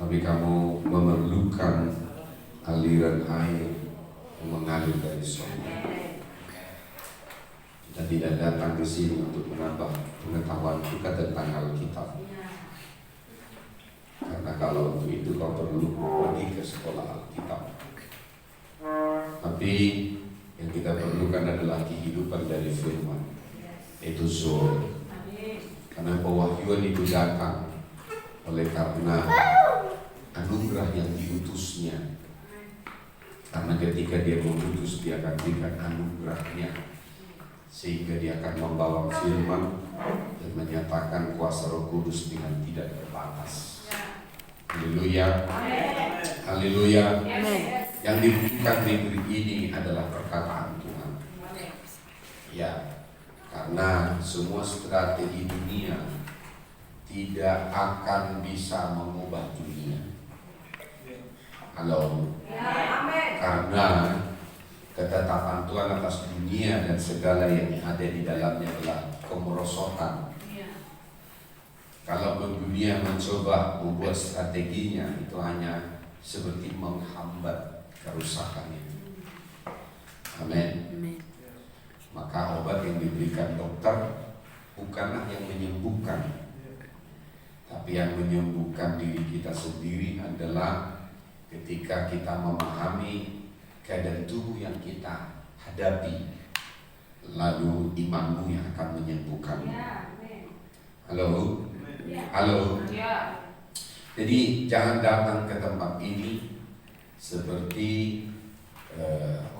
tapi kamu memerlukan aliran air yang mengalir dari surga. Kita tidak datang ke sini untuk menambah pengetahuan kita tentang Alkitab. Karena kalau untuk itu kau perlu pergi ke sekolah Alkitab. Tapi yang kita perlukan adalah kehidupan dari firman, itu Zoe. Karena pewahyuan itu datang oleh karena anugerah yang diutusnya. Karena ketika dia mengutus, dia akan berikan anugerahnya, sehingga dia akan membawa firman dan menyatakan kuasa Roh Kudus dengan tidak terbatas. Haleluya. Haleluya. Yang dibutuhkan negeri ini adalah perkataan Tuhan. Ya, karena semua strategi dunia tidak akan bisa mengubah dunia. Halo. Karena ketetapan Tuhan atas dunia dan segala yang ada di dalamnya adalah kemerosotan. Kalau dunia mencoba membuat strateginya, itu hanya seperti menghambat kerusakan itu. Amin. Maka obat yang diberikan dokter bukanlah yang menyembuhkan, tapi yang menyembuhkan diri kita sendiri adalah ketika kita memahami keadaan tubuh yang kita hadapi, lalu imanmu yang akan menyembuhkanmu. Halo? Halo? Jadi jangan datang ke tempat ini seperti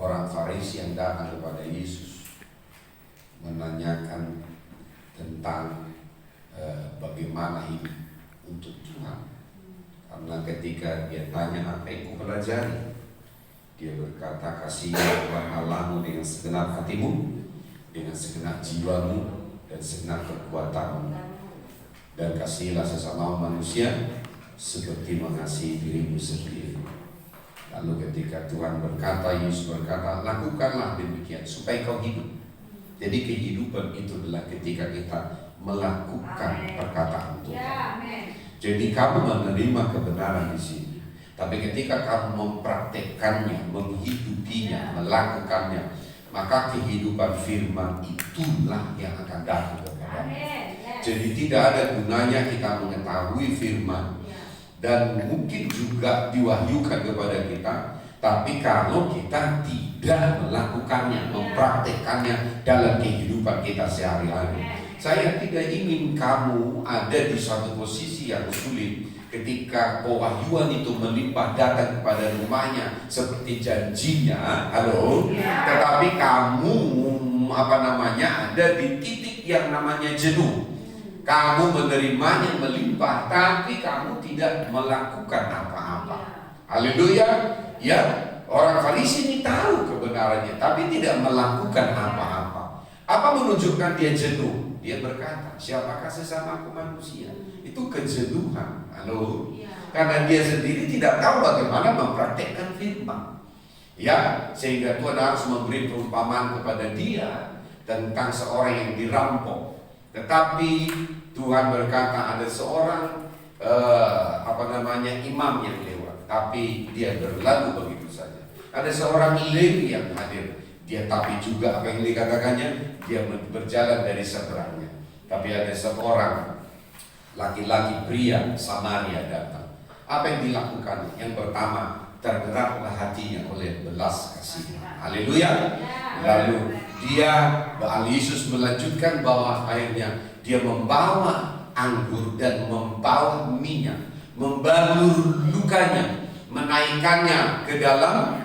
orang Farisi yang datang kepada Yesus menanyakan tentang bagaimana hidup untuk Tuhan. Karena ketika dia tanya apa yang kau pelajari, dia berkata, kasihilah Tuhan Allahmu dengan segenap hatimu, dengan segenap jiwamu, dan segenap kekuatanmu, dan kasihilah sesama manusia seperti mengasihi dirimu sendiri. Lalu ketika Tuhan berkata, Yesus berkata, lakukanlah demikian supaya kau hidup. Jadi kehidupan itu adalah ketika kita melakukan perkataan Tuhan. Jadi kamu menerima kebenaran di sini, tapi ketika kamu mempraktekkannya, menghidupinya, melakukannya, maka kehidupan firman itulah yang akan datang kepadamu. Jadi tidak ada gunanya kita mengetahui firman dan mungkin juga diwahyukan kepada kita, tapi kalau kita tidak melakukannya, mempraktekkannya dalam kehidupan kita sehari-hari. Saya tidak ingin kamu ada di suatu posisi yang sulit ketika pewahyuan itu melimpah datang kepada rumahnya seperti janjinya, halo, tetapi kamu ada di titik yang namanya jenuh. Kamu menerimanya melimpah, tapi kamu tidak melakukan apa-apa. Haleluya. Ya, orang Farisi ini tahu kebenarannya, tapi tidak melakukan apa-apa. Apa menunjukkan dia jenuh? Dia berkata, siapakah sesamaku manusia? Itu kejenuhan. Halo. Karena dia sendiri tidak tahu bagaimana mempraktekkan firman. Ya, sehingga Tuhan harus memberi perumpamaan kepada dia tentang seorang yang dirampok. Tetapi Tuhan berkata ada seorang imam yang lewat, tapi dia berlalu begitu saja. Ada seorang Lewi yang hadir, dia tapi juga apa yang dikatakannya, dia berjalan dari seberangnya. Tapi ada seorang laki-laki pria Samaria datang. Apa yang dilakukan? Yang pertama, tergeraklah hatinya oleh belas kasihan. Haleluya. Lalu Yesus melanjutkan bahwa akhirnya dia membawa anggur dan membawa minyak, membalur lukanya, menaikkannya ke dalam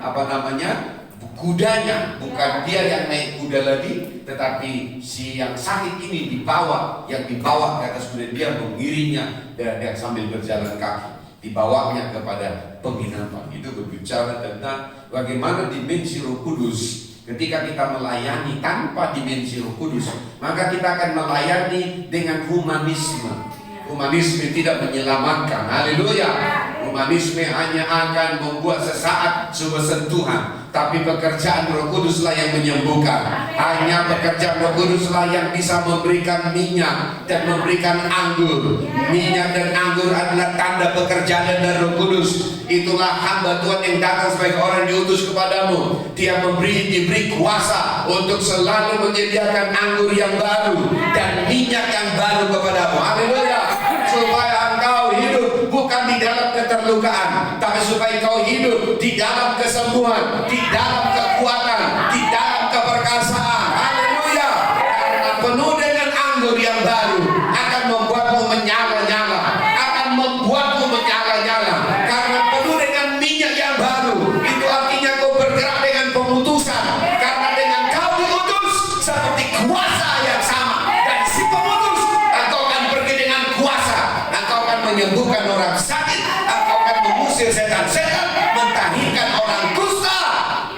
kudanya. Bukan dia yang naik kuda lagi, tetapi si yang sakit ini dibawa ke atas kuda. Dia mengiringnya dan dia sambil berjalan kaki, dibawanya kepada penginapan. Itu berbicara tentang bagaimana dimensi Roh Kudus. Ketika kita melayani tanpa dimensi Roh Kudus, maka kita akan melayani dengan humanisme. Humanisme tidak menyelamatkan. Haleluya. Humanisme hanya akan membuat sesaat sebuah sentuhan, tapi pekerjaan Roh Kuduslah yang menyembuhkan. Hanya pekerjaan Roh Kuduslah yang bisa memberikan minyak dan memberikan anggur. Minyak dan anggur adalah tanda pekerjaan dari Roh Kudus. Itulah hamba Tuhan yang datang sebagai orang diutus kepadamu. Dia diberi kuasa untuk selalu menyediakan anggur yang baru dan minyak yang baru kepadamu. Haleluya. Supaya engkau hidup bukan di dalam keterlukaan, tapi supaya engkau hidup di dalam kesembuhan, di dalam kekuatan, di dalam keperkasaan. Haleluya. Karena penuh dengan anggur yang baru akan membuatmu menyala-nyala, akan membuatmu menyala-nyala. Karena penuh dengan minyak yang baru, itu artinya kau bergerak dengan pemutusan. Karena dengan kau diutus seperti kuasa yang sama dan si pemutus, engkau akan pergi dengan kuasa. Engkau akan menyembuhkan orang sakit, engkau akan mengusir setan-setan, mentahirkan orang kusta.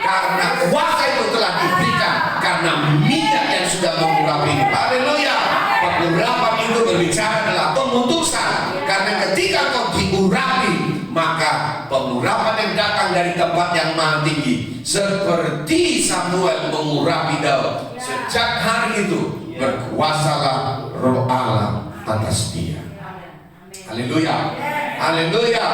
Karena kuasa itu telah diberikan, karena minyak yang sudah mengurapi. Haleluya. Pengurapan itu berbicara adalah pemutusan. Karena ketika kau diurapi, maka pengurapan yang datang dari tempat yang maha tinggi, seperti Samuel mengurapi Daud. Sejak hari itu berkuasalah Roh Allah atas dia. Haleluya. Haleluya.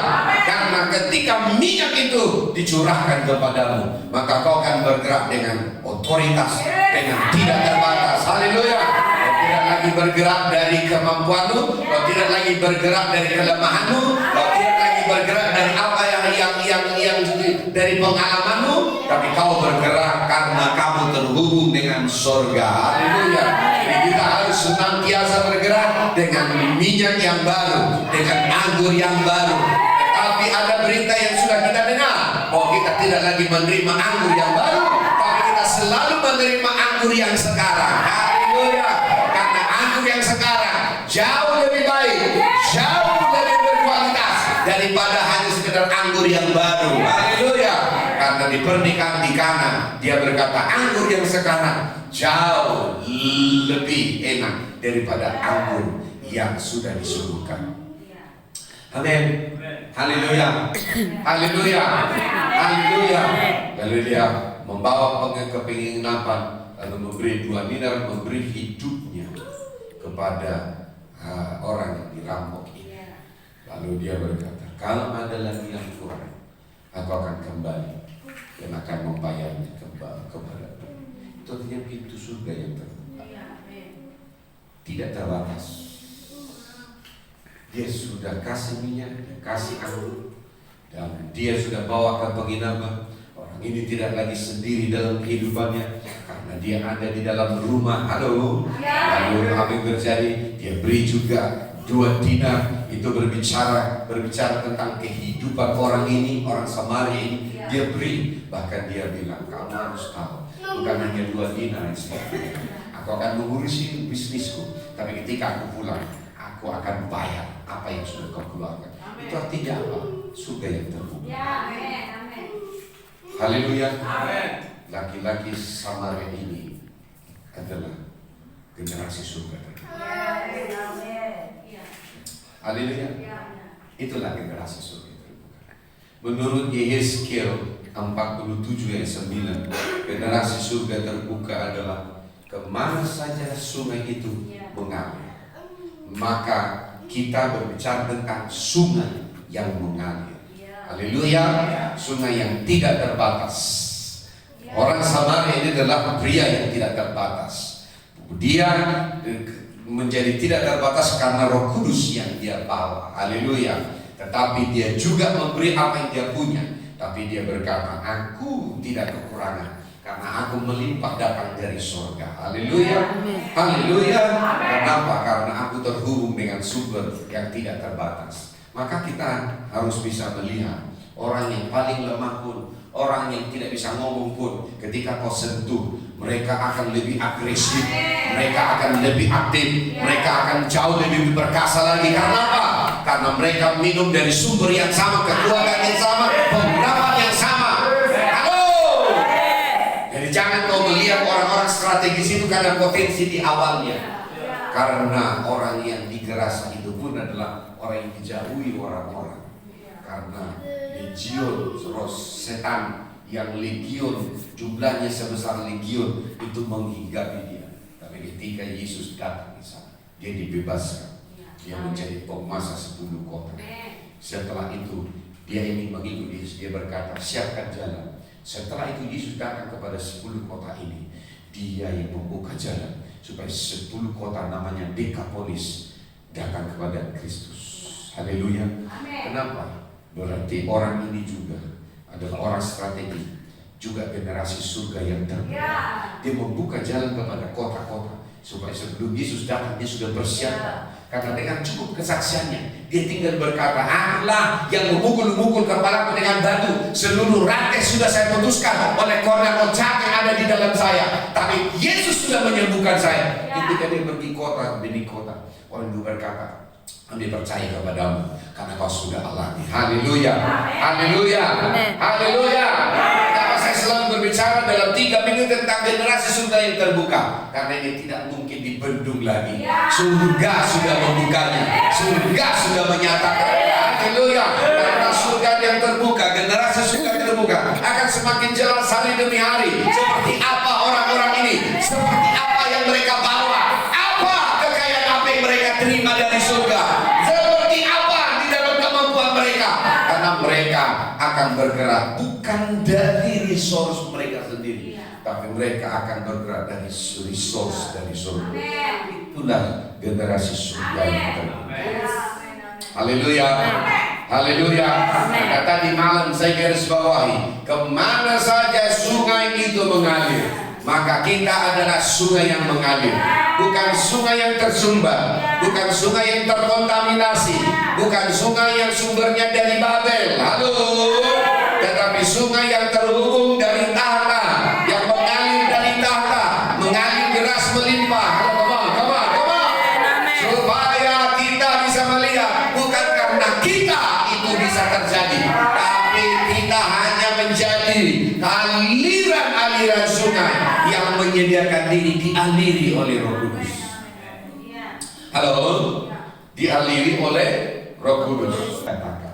Karena ketika minyak itu dicurahkan kepadamu, maka kau akan bergerak dengan otoritas, dengan tidak terbatas. Haleluya. Kau tidak lagi bergerak dari kemampuanmu, kau tidak lagi bergerak dari kelemahanmu, kau tidak lagi bergerak dari apa yang dari pengalamanmu, tapi kau bergerak karena kamu terhubung dengan surga. Haleluya. Jadi kita harus senantiasa bergerak dengan minyak yang baru, dengan anggur yang baru. Tetapi ada berita yang sudah kita dengar, bahwa kita tidak lagi menerima anggur yang baru, tapi kita selalu menerima anggur yang sekarang. Haleluya. Karena anggur yang sekarang jauh lebih baik, jauh lebih berkualitas daripada hanya sekedar anggur yang baru. Haleluya. Karena di pernikahan di Kana, dia berkata anggur yang sekarang jauh lebih enak daripada anggur yang sudah disuguhkan. Amin. Haleluya. Haleluya. Haleluya. Lalu dia membawa ke penginapan, lalu memberi 2 dinar, memberi hidupnya kepada orang yang dirampok ini. Lalu dia berkata, kalau ada lagi yang kurang, aku akan kembali dan akan membayarnya kepada itu. Artinya pintu surga yang terbuka, tidak terbatas. Dia sudah kasih minyak, dia kasih anggur, dan dia sudah bawa ke penginapan. Orang ini tidak lagi sendiri dalam kehidupannya, karena dia ada di dalam rumah. Halo. Lalu apa yang terjadi? Dia beri juga 2 dinar. Itu berbicara tentang kehidupan orang ini, orang Samaria ini. Dia beri, bahkan dia bilang, kamu harus tahu, bukan hanya 2 dinar yang saya berikan. Aku akan mengurusi bisnisku, tapi ketika aku pulang, aku akan bayar apa yang sudah kau keluarkan. Itu artinya apa? Surga yang terbuka. Haleluya. Laki-laki Samaria ini adalah generasi surga terbuka. Haleluya. Itulah generasi surga terbuka. Menurut Yehezkiel 47 ayat 9, generasi surga terbuka adalah kemana saja sungai itu mengalir. Maka kita berbicara tentang sungai yang mengalir. Haleluya. Sungai yang tidak terbatas. Orang Samaria ini adalah pria yang tidak terbatas. Dia menjadi tidak terbatas karena Roh Kudus yang dia bawa. Haleluya. Tetapi dia juga memberi apa yang dia punya. Tapi dia berkata, aku tidak kekurangan, karena aku melimpah datang dari surga. Haleluya. Haleluya. Kenapa? Karena aku terhubung dengan sumber yang tidak terbatas. Maka kita harus bisa melihat orang yang paling lemah pun, orang yang tidak bisa ngomong pun, ketika kau sentuh, mereka akan lebih agresif, mereka akan lebih aktif, mereka akan jauh lebih berperkasa lagi. Karena apa? Karena mereka minum dari sumber yang sama, kekuatan yang sama, pengurapan yang sama. Halo. Jadi jangan kau melihat orang-orang strategis itu karena potensi di awalnya. Karena orang yang digerasa itu pun adalah orang yang dijauhi orang-orang. Karena legion, setan yang legion, jumlahnya sebesar legion itu menghinggapi dia. Tapi ketika Yesus datang di sana, dia dibebaskan. Dia menjadi penguasa 10 kota. Setelah itu dia ingin mengikut Yesus. Dia berkata, siapkan jalan. Setelah itu Yesus datang kepada 10 kota ini. Dia yang membuka jalan supaya 10 kota namanya Dekapolis datang kepada Kristus. Haleluya. Kenapa? Berarti orang ini juga adalah orang strategi, juga generasi surga yang terbuka. Dia membuka jalan kepada kota-kota supaya sebelum Yesus datang dia sudah bersiap. Karena dengan cukup kesaksiannya, dia tinggal berkata, "Akulah yang memukul-mukul kepalaku dengan batu. Seluruh rantai sudah saya putuskan oleh kornel ocak yang ada di dalam saya. Tapi Yesus sudah menyembuhkan saya." Ketika dia pergi kota demi kota, orang itu berkata, "Kami percaya kepadamu karena kau sudah alami." Haleluya. Haleluya. Haleluya. Kenapa saya selalu berbicara dalam 3 minggu tentang generasi surga yang terbuka? Karena ini tidak mungkin dibendung lagi. Surga sudah membukanya. Surga sudah menyatakan. Haleluya. Karena surga yang terbuka, generasi surga yang terbuka akan semakin jelas hari demi hari. Seperti apa orang-orang ini? Seperti apa yang mereka bawa? Apa kekayaan apa yang mereka terima dari surga? Seperti apa di dalam kemampuan mereka? Karena mereka akan bergerak bukan dari resource mereka sendiri, tapi mereka akan bergerak dari resource dari surga. Itulah generasi surga yang terbuka. Haleluya. Haleluya. Maka tadi malam saya garis bawahi, kemana saja sungai itu mengalir, maka kita adalah sungai yang mengalir. Bukan sungai yang tersumbat, bukan sungai yang terkontaminasi, bukan sungai yang sumbernya dari Babel, halo, tetapi sungai yang terhubung dari tahta, yang mengalir dari tahta, mengalir deras melimpah. Come on. Supaya kita bisa melihat, bukan karena kita itu bisa terjadi, tapi kita hanya menjadi aliran-aliran sungai yang menyediakan diri dialiri oleh Roh Kudus. Halo, dialiri oleh Roh Kudus.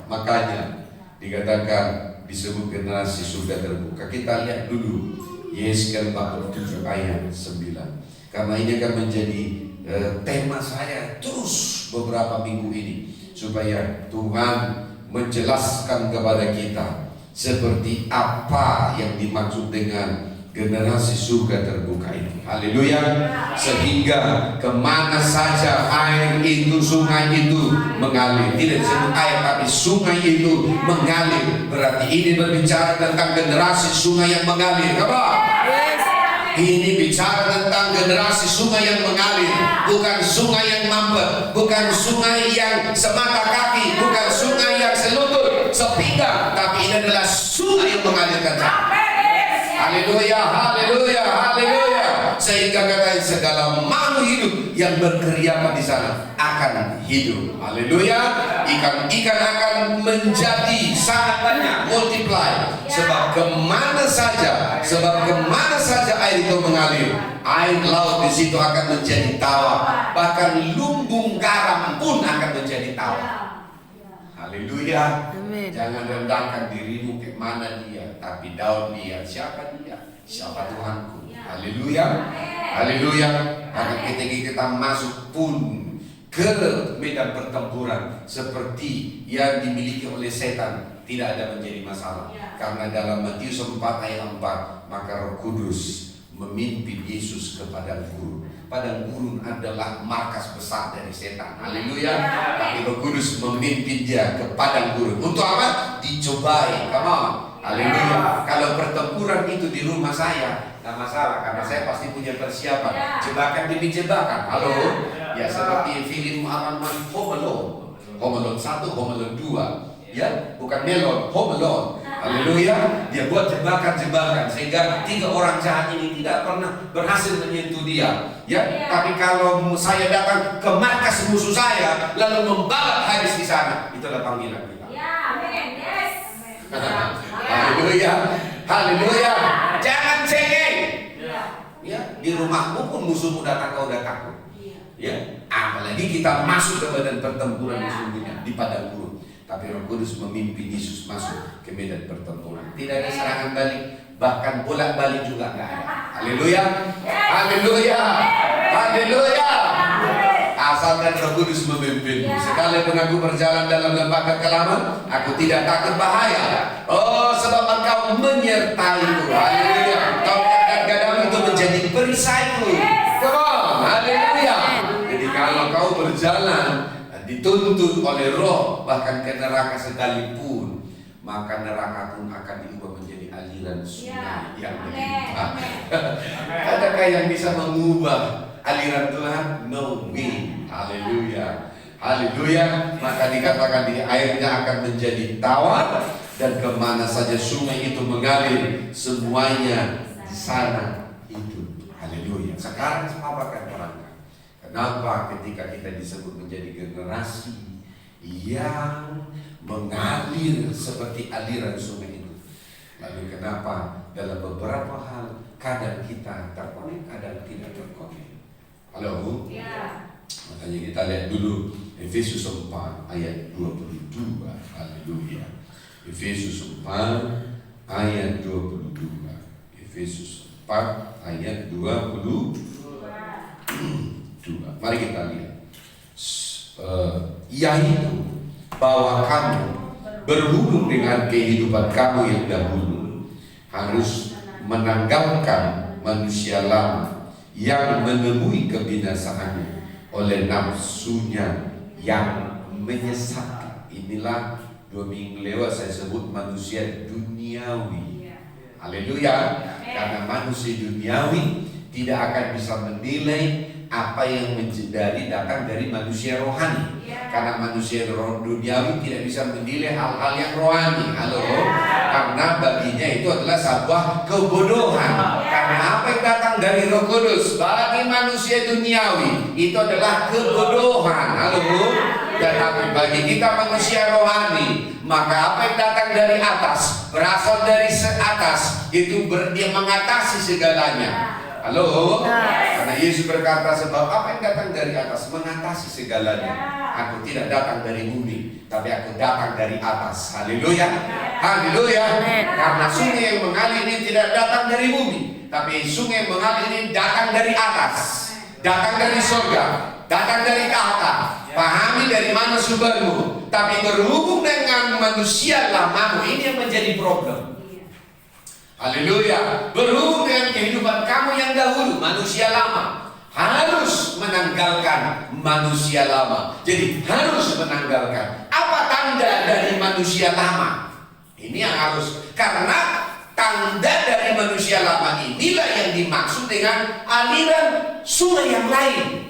Makanya dikatakan disebut generasi surga terbuka. Kita lihat dulu Yesaya 47 ayat 9. Karena ini akan menjadi tema saya terus beberapa minggu ini, supaya Tuhan menjelaskan kepada kita seperti apa yang dimaksud dengan generasi surga terbuka itu. Haleluya. Sehingga kemana saja air itu, sungai itu mengalir. Tidak disebut air, tapi sungai itu mengalir. Berarti ini berbicara tentang generasi sungai yang mengalir. Ini bicara tentang generasi sungai yang mengalir, bukan sungai yang mampet, bukan sungai yang semata kaki, bukan sungai yang selutut, sepinggang, tapi ini adalah sungai yang mengalirkan cahaya. Haleluya, haleluya, haleluya. Sehingga katanya segala makhluk hidup yang berkeriapan di sana akan hidup. Haleluya. Ikan-ikan akan menjadi sangat banyak, multiply. Sebab kemana saja air itu mengalir, air laut di situ akan menjadi tawar. Bahkan lumbung garam pun akan menjadi tawar. Haleluya. Jangan rendahkan dirimu ke mana dia, tapi Daud lihat siapa dia, siapa Tuhanku. Haleluya. Haleluya. Maka ketika kita masuk pun ke medan pertempuran seperti yang dimiliki oleh setan, tidak ada menjadi masalah. Karena dalam Matius 4 ayat 4, maka Roh Kudus memimpin Yesus ke padang gurun. Padang gurun adalah markas besar dari setan. Haleluya. Tapi Roh Kudus memimpin dia ke padang gurun. Untuk apa? Dicobai. Come on. Haleluya. Kalau pertempuran itu di rumah saya, tidak masalah, karena saya pasti punya persiapan. Jebakan demi jebakan. Halo. Ya, seperti film Home Alone. Home Alone 1, Home Alone 2. Ya, bukan melon, Home Alone. Haleluya. Dia buat jebakan-jebakan sehingga 3 orang jahat ini tidak pernah berhasil menyentuh dia. Ya, tapi kalau saya datang ke markas musuh saya lalu membabat habis di sana, itulah panggilan kita. Haleluya. Haleluya. Jangan cengeng. Ya, di rumahmu pun musuhmu datang kau udah takut. Ya, apalagi kita masuk ke badan pertempuran sesungguhnya di padang gurun. tapi Roh Kudus memimpin Yesus masuk ke medan pertempuran. Tidak ada serangan balik, bahkan bolak-balik juga nggak ada. Haleluya, haleluya, haleluya. Asalkan Roh Kudus memimpinmu. Sekalipun aku berjalan dalam lembah kekelaman, aku tidak takut bahaya. Oh, sebab Engkau menyertaiku. Haleluya. Kau kadang-kadang itu menjadi perisaiku. Come on, haleluya. Jadi kalau kau berjalan dituntut oleh Roh bahkan ke neraka sekalipun, maka neraka pun akan diubah menjadi aliran sungai yang melimpah. Adakah yang bisa mengubah aliran Tuhan? No way. Haleluya, haleluya. Maka dikatakan di airnya akan menjadi tawar, dan kemana saja sungai itu mengalir, semuanya di sana hidup. Haleluya. Sekarang apa akan terangkan? Kenapa ketika kita disebut menjadi generasi yang mengalir seperti aliran sungai itu? Lalu kenapa dalam beberapa hal kadang kita terkonek, kadang tidak terkonek? Halo? Ya. Makanya kita lihat dulu Efesus 4 ayat 22. Haleluya. Efesus 4 ayat 22. Efesus 4 ayat 22. Mari kita lihat. Yaitu bahwa kamu berhubung dengan kehidupan kamu yang dahulu harus menanggalkan manusia lama yang menemui kebinasaannya oleh nafsunya yang menyesatkan. Inilah 2 minggu lewat saya sebut manusia duniawi. Haleluya. Karena manusia duniawi tidak akan bisa menilai apa yang datang dari manusia rohani. Karena manusia duniawi tidak bisa menilai hal-hal yang rohani. Halo? Karena baginya itu adalah sebuah kebodohan. Karena apa yang datang dari Roh Kudus bagi manusia duniawi itu adalah kebodohan. Halo? Tetapi bagi kita manusia rohani, maka apa yang datang dari atas, berasal dari atas, itu dia mengatasi segalanya. Halo? Karena Yesus berkata, sebab apa yang datang dari atas mengatasi segalanya. Aku tidak datang dari bumi, tapi aku datang dari atas. Haleluya. Haleluya. Karena sungai yang mengalir ini tidak datang dari bumi, tapi sungai yang mengalir ini datang dari atas, datang dari surga, datang dari tahta. Pahami dari mana sumbermu. Tapi berhubung dengan manusia lamamu, ini yang menjadi problem. Haleluya. Berhubung dengan kehidupan kamu yang dahulu, manusia lama, harus menanggalkan manusia lama. Jadi harus menanggalkan. Apa tanda dari manusia lama? Ini yang harus. Karena tanda dari manusia lama inilah yang dimaksud dengan aliran sungai yang lain.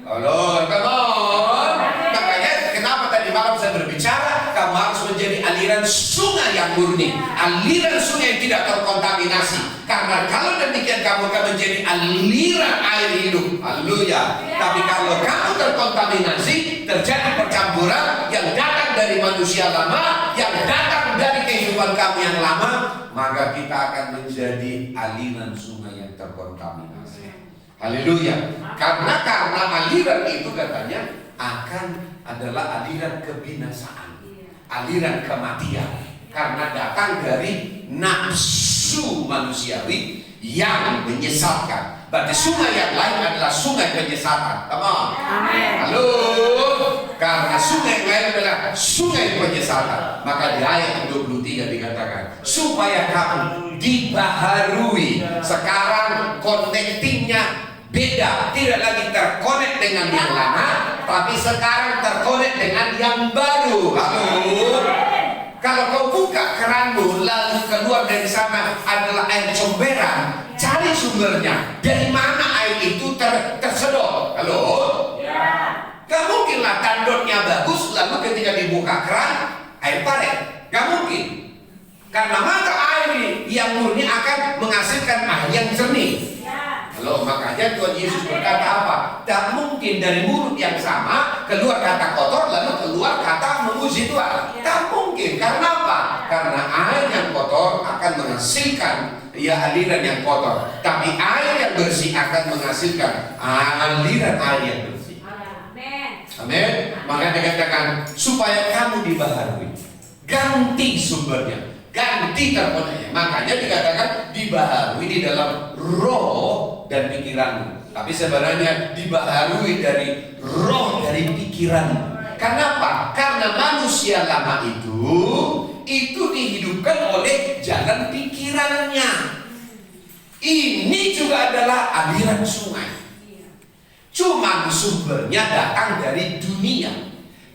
Halo, come on. Makanya kenapa tadi malam saya berbicara, kamu harus menjadi aliran sungai yang murni, aliran sungai yang tidak terkontaminasi. Karena kalau demikian kamu akan menjadi aliran air hidup. Haleluya. Tapi kalau kamu terkontaminasi, terjadi percampuran yang datang dari manusia lama, yang datang dari kehidupan kamu yang lama, maka kita akan menjadi aliran sungai yang terkontaminasi. Haleluya. Karena aliran itu katanya akan adalah aliran kebinasaan, aliran kematian. Karena datang dari nafsu manusiawi yang menyesatkan. Berarti sungai yang lain adalah sungai penyesatan. Come on. Halo. Karena sungai yang lain adalah sungai penyesatan, maka di ayat 23 dikatakan supaya kamu dibaharui. Sekarang connectingnya beda, tidak lagi terkonek dengan yang lama, tapi sekarang terkonek dengan yang baru. Halo. Kalau kau buka keranmu lalu keluar dari sana adalah air comberan, cari sumbernya. Dari mana air itu tersedot? Halo. Gak mungkinlah tandonnya bagus lalu ketika dibuka keran air padat. Gak mungkin. Karena mata air yang murni akan menghasilkan air yang jernih. Halo, makanya Tuhan Yesus berkata apa? Tak mungkin dari mulut yang sama keluar kata kotor lalu keluar kata memuji Tuhan. Tak mungkin. Karena apa? Karena air yang kotor akan menghasilkan aliran yang kotor. Tapi air yang bersih akan menghasilkan aliran air yang bersih. Amin. Maka dikatakan supaya kamu dibaharui. Ganti sumbernya, ganti terpodanya. Makanya dikatakan dibaharui di dalam roh dan pikiranmu. Tapi sebenarnya dibaharui dari roh dari pikiranmu. Kenapa? Karena manusia lama itu dihidupkan oleh jalan pikirannya. Ini juga adalah aliran sungai. Cuma sumbernya datang dari dunia,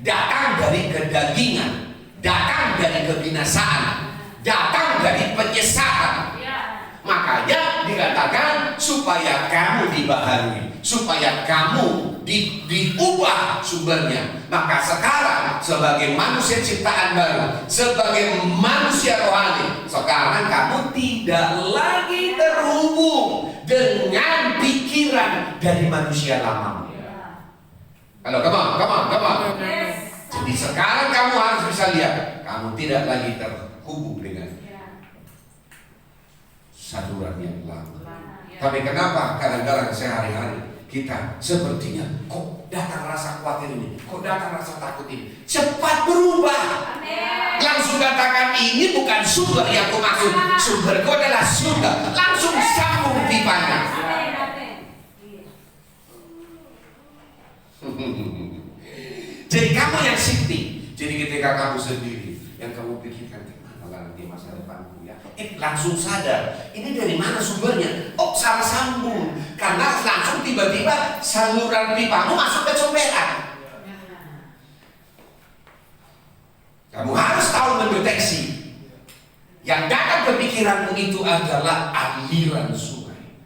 datang dari kedagingan, datang dari kebinasaan, datang dari penyesatan. Makanya dikatakan supaya kamu dibaharui, supaya kamu diubah sumbernya. Maka sekarang sebagai manusia ciptaan baru, sebagai manusia rohani, sekarang kamu tidak lagi terhubung dengan pikiran dari manusia lama. Halo, come on. Jadi sekarang kamu harus bisa lihat, kamu tidak lagi terhubung dengan saluran yang lama. Tapi kenapa kadang-kadang sehari-hari kita sepertinya kok datang rasa khawatir ini, kok datang rasa takut ini, cepat berubah. Langsung katakan ini bukan sumber yang aku maksud, sumberku adalah surga. Langsung sambung pipanya. Jadi kamu yang shifting. Jadi ketika kamu sendiri yang kamu pikirkan gimana nanti masa depanku ya, langsung sadar ini dari mana sumbernya. Oh, salah sambung. Karena langsung tiba-tiba saluran pipamu masuk ke comberan. Kamu harus tahu mendeteksi yang datang ke pikiranmu itu adalah aliran sungai.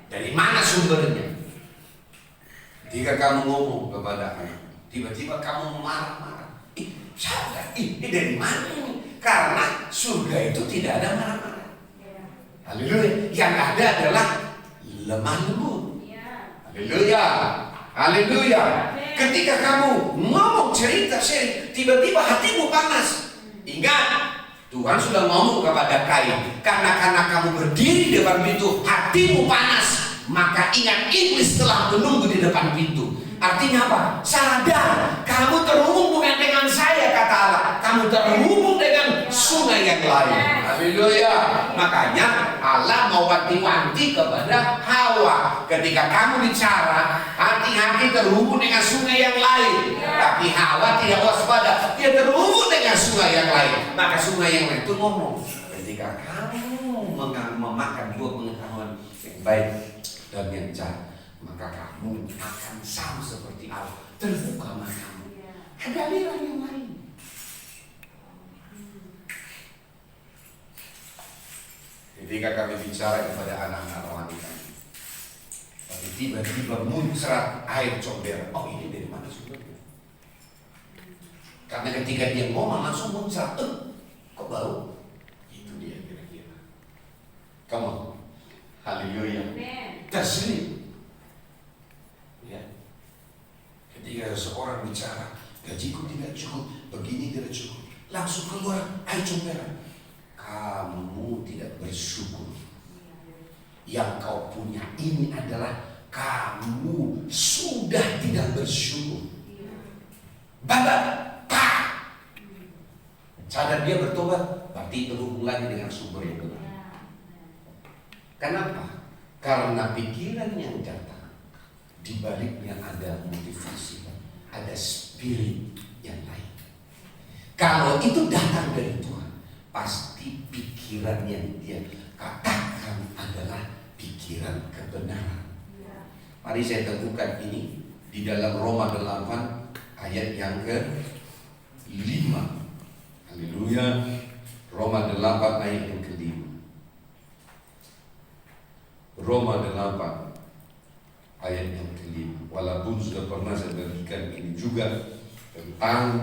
Dari mana sumbernya? Ketika kamu ngomong kepada anak, tiba-tiba kamu marah-marah. Ini dari mana ini? Karena surga itu tidak ada marah-marah. Haleluya. Yang ada adalah lemah lembut. Haleluya. Ketika kamu ngomong cerita sharing, tiba-tiba hatimu panas. Ingat, Tuhan sudah ngomong kepada Kain, karena kamu berdiri di depan pintu, hatimu panas. Maka ingat, iblis telah menunggu di depan pintu. Artinya apa? Sadar, kamu terhubung bukan dengan saya, kata Allah. Kamu terhubung dengan sungai yang lain. Haleluya. Makanya Allah mewanti-wanti kepada Hawa. Ketika kamu bicara, hati-hati terhubung dengan sungai yang lain. Tapi Hawa tidak waspada, dia terhubung dengan sungai yang lain. Maka sungai yang lain itu ngomong, ketika kamu memakan buah pengetahuan yang baik dan yang jahat, maka kamu akan sama seperti Allah, terbuka matamu. Ada aliran yang lain. Ketika kami bicara kepada anak-anak rohani kami, tapi tiba-tiba muncrat air comberan. Oh, ini dari mana sumbernya? Karena ketika dia ngomong langsung muncrat, kok bau? Itu dia kira-kira. Kamu, haleluya. Terselip. Ketika seorang bicara, gajiku tidak cukup, begini tidak cukup, langsung keluar air comberan. Kamu tidak bersyukur. Yang kau punya ini adalah kamu sudah tidak bersyukur. Babat, pak. Sadar dia bertobat, berarti terhubung lagi dengan sumber yang benar. Kenapa? Karena pikiran yang datang, di baliknya ada motivasi, ada spirit yang lain. Kalau itu datang dari Tuhan, pasti pikiran yang dia katakan adalah pikiran kebenaran. Mari saya temukan ini di dalam Roma 8 ayat yang ke-5. Haleluya. Roma 8 ayat yang ke-5. Roma 8 ayat yang ke-5. Walaupun sudah pernah saya bagikan ini juga tentang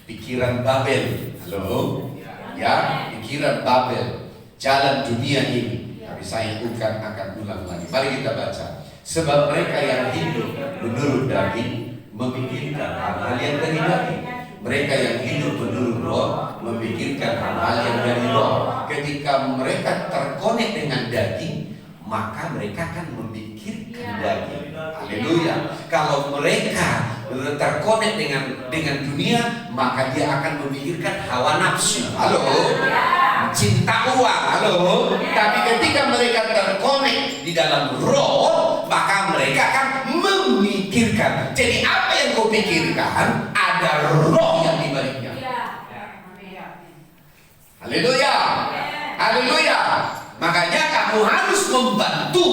pikiran Babel. Halo? Ya, pikiran Babel, jalan dunia ini. Tapi saya akan ulang lagi. Mari kita baca. Sebab mereka yang hidup menurut daging memikirkan hal-hal yang dari daging. Mereka yang hidup menurut roh memikirkan hal-hal yang dari roh. Ketika mereka terkonek dengan daging, maka mereka akan memikirkan daging. Haleluya. Kalau mereka terkonek dengan dunia, maka dia akan memikirkan hawa nafsu. Halo, cinta uang. Halo. Tapi ketika mereka terkonek di dalam roh, maka mereka akan memikirkan. Jadi apa yang kau pikirkan, ada roh yang dibaliknya. Haleluya. Haleluya. Makanya kamu harus membantu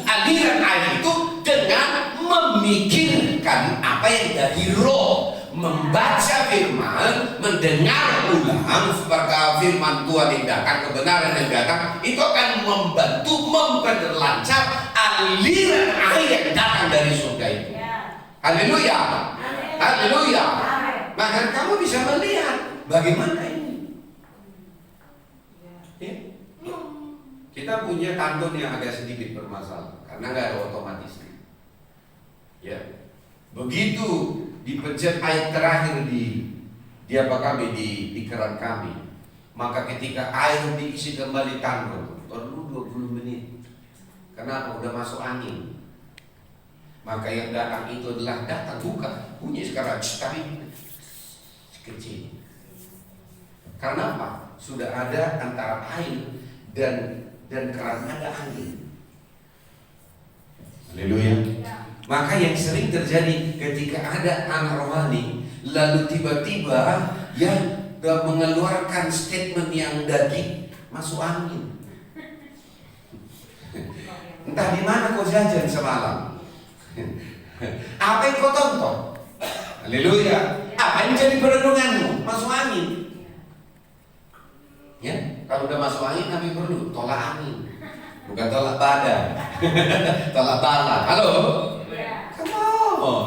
aliran air itu dengan memikirkan apa yang dari roh, membaca firman, mendengar ulang firman Tuhan yang datang, kebenaran yang datang, itu akan membantu memperlancar aliran air yang datang dari surga itu. Haleluya. Haleluya. Maka kamu bisa melihat bagaimana ini. Kita punya kantun yang agak sedikit bermasalah karena nggak ada otomatisnya. Ya, begitu dipencet air terakhir di keran kami, maka ketika air diisi kembali tanggung perlu 20 menit. Kenapa? Udah masuk angin. Maka yang datang itu adalah datang bukan bunyi sekarang, tapi kecil. Karena apa? Sudah ada antara air dan keran ada angin. Haleluya. Maka yang sering terjadi ketika ada anak rohani lalu tiba-tiba ya mengeluarkan statement yang daging, masuk angin. Entah di mana kau jajan semalam. Apa yang kau tonton? Haleluya. Apa yang jadi perenunganmu? Masuk angin. Ya, kalau udah masuk angin kami perlu tolak angin, bukan tolak badan. Tolak bala. Halo? Come on.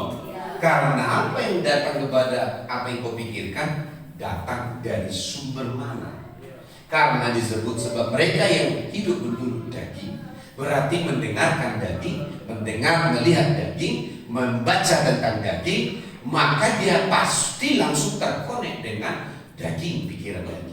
Karena apa yang datang kepada apa yang kau pikirkan datang dari sumber mana? Karena disebut sebab mereka yang hidup menurut daging, berarti mendengarkan daging, melihat daging, membaca tentang daging, maka dia pasti langsung terkonek dengan daging, pikiran daging.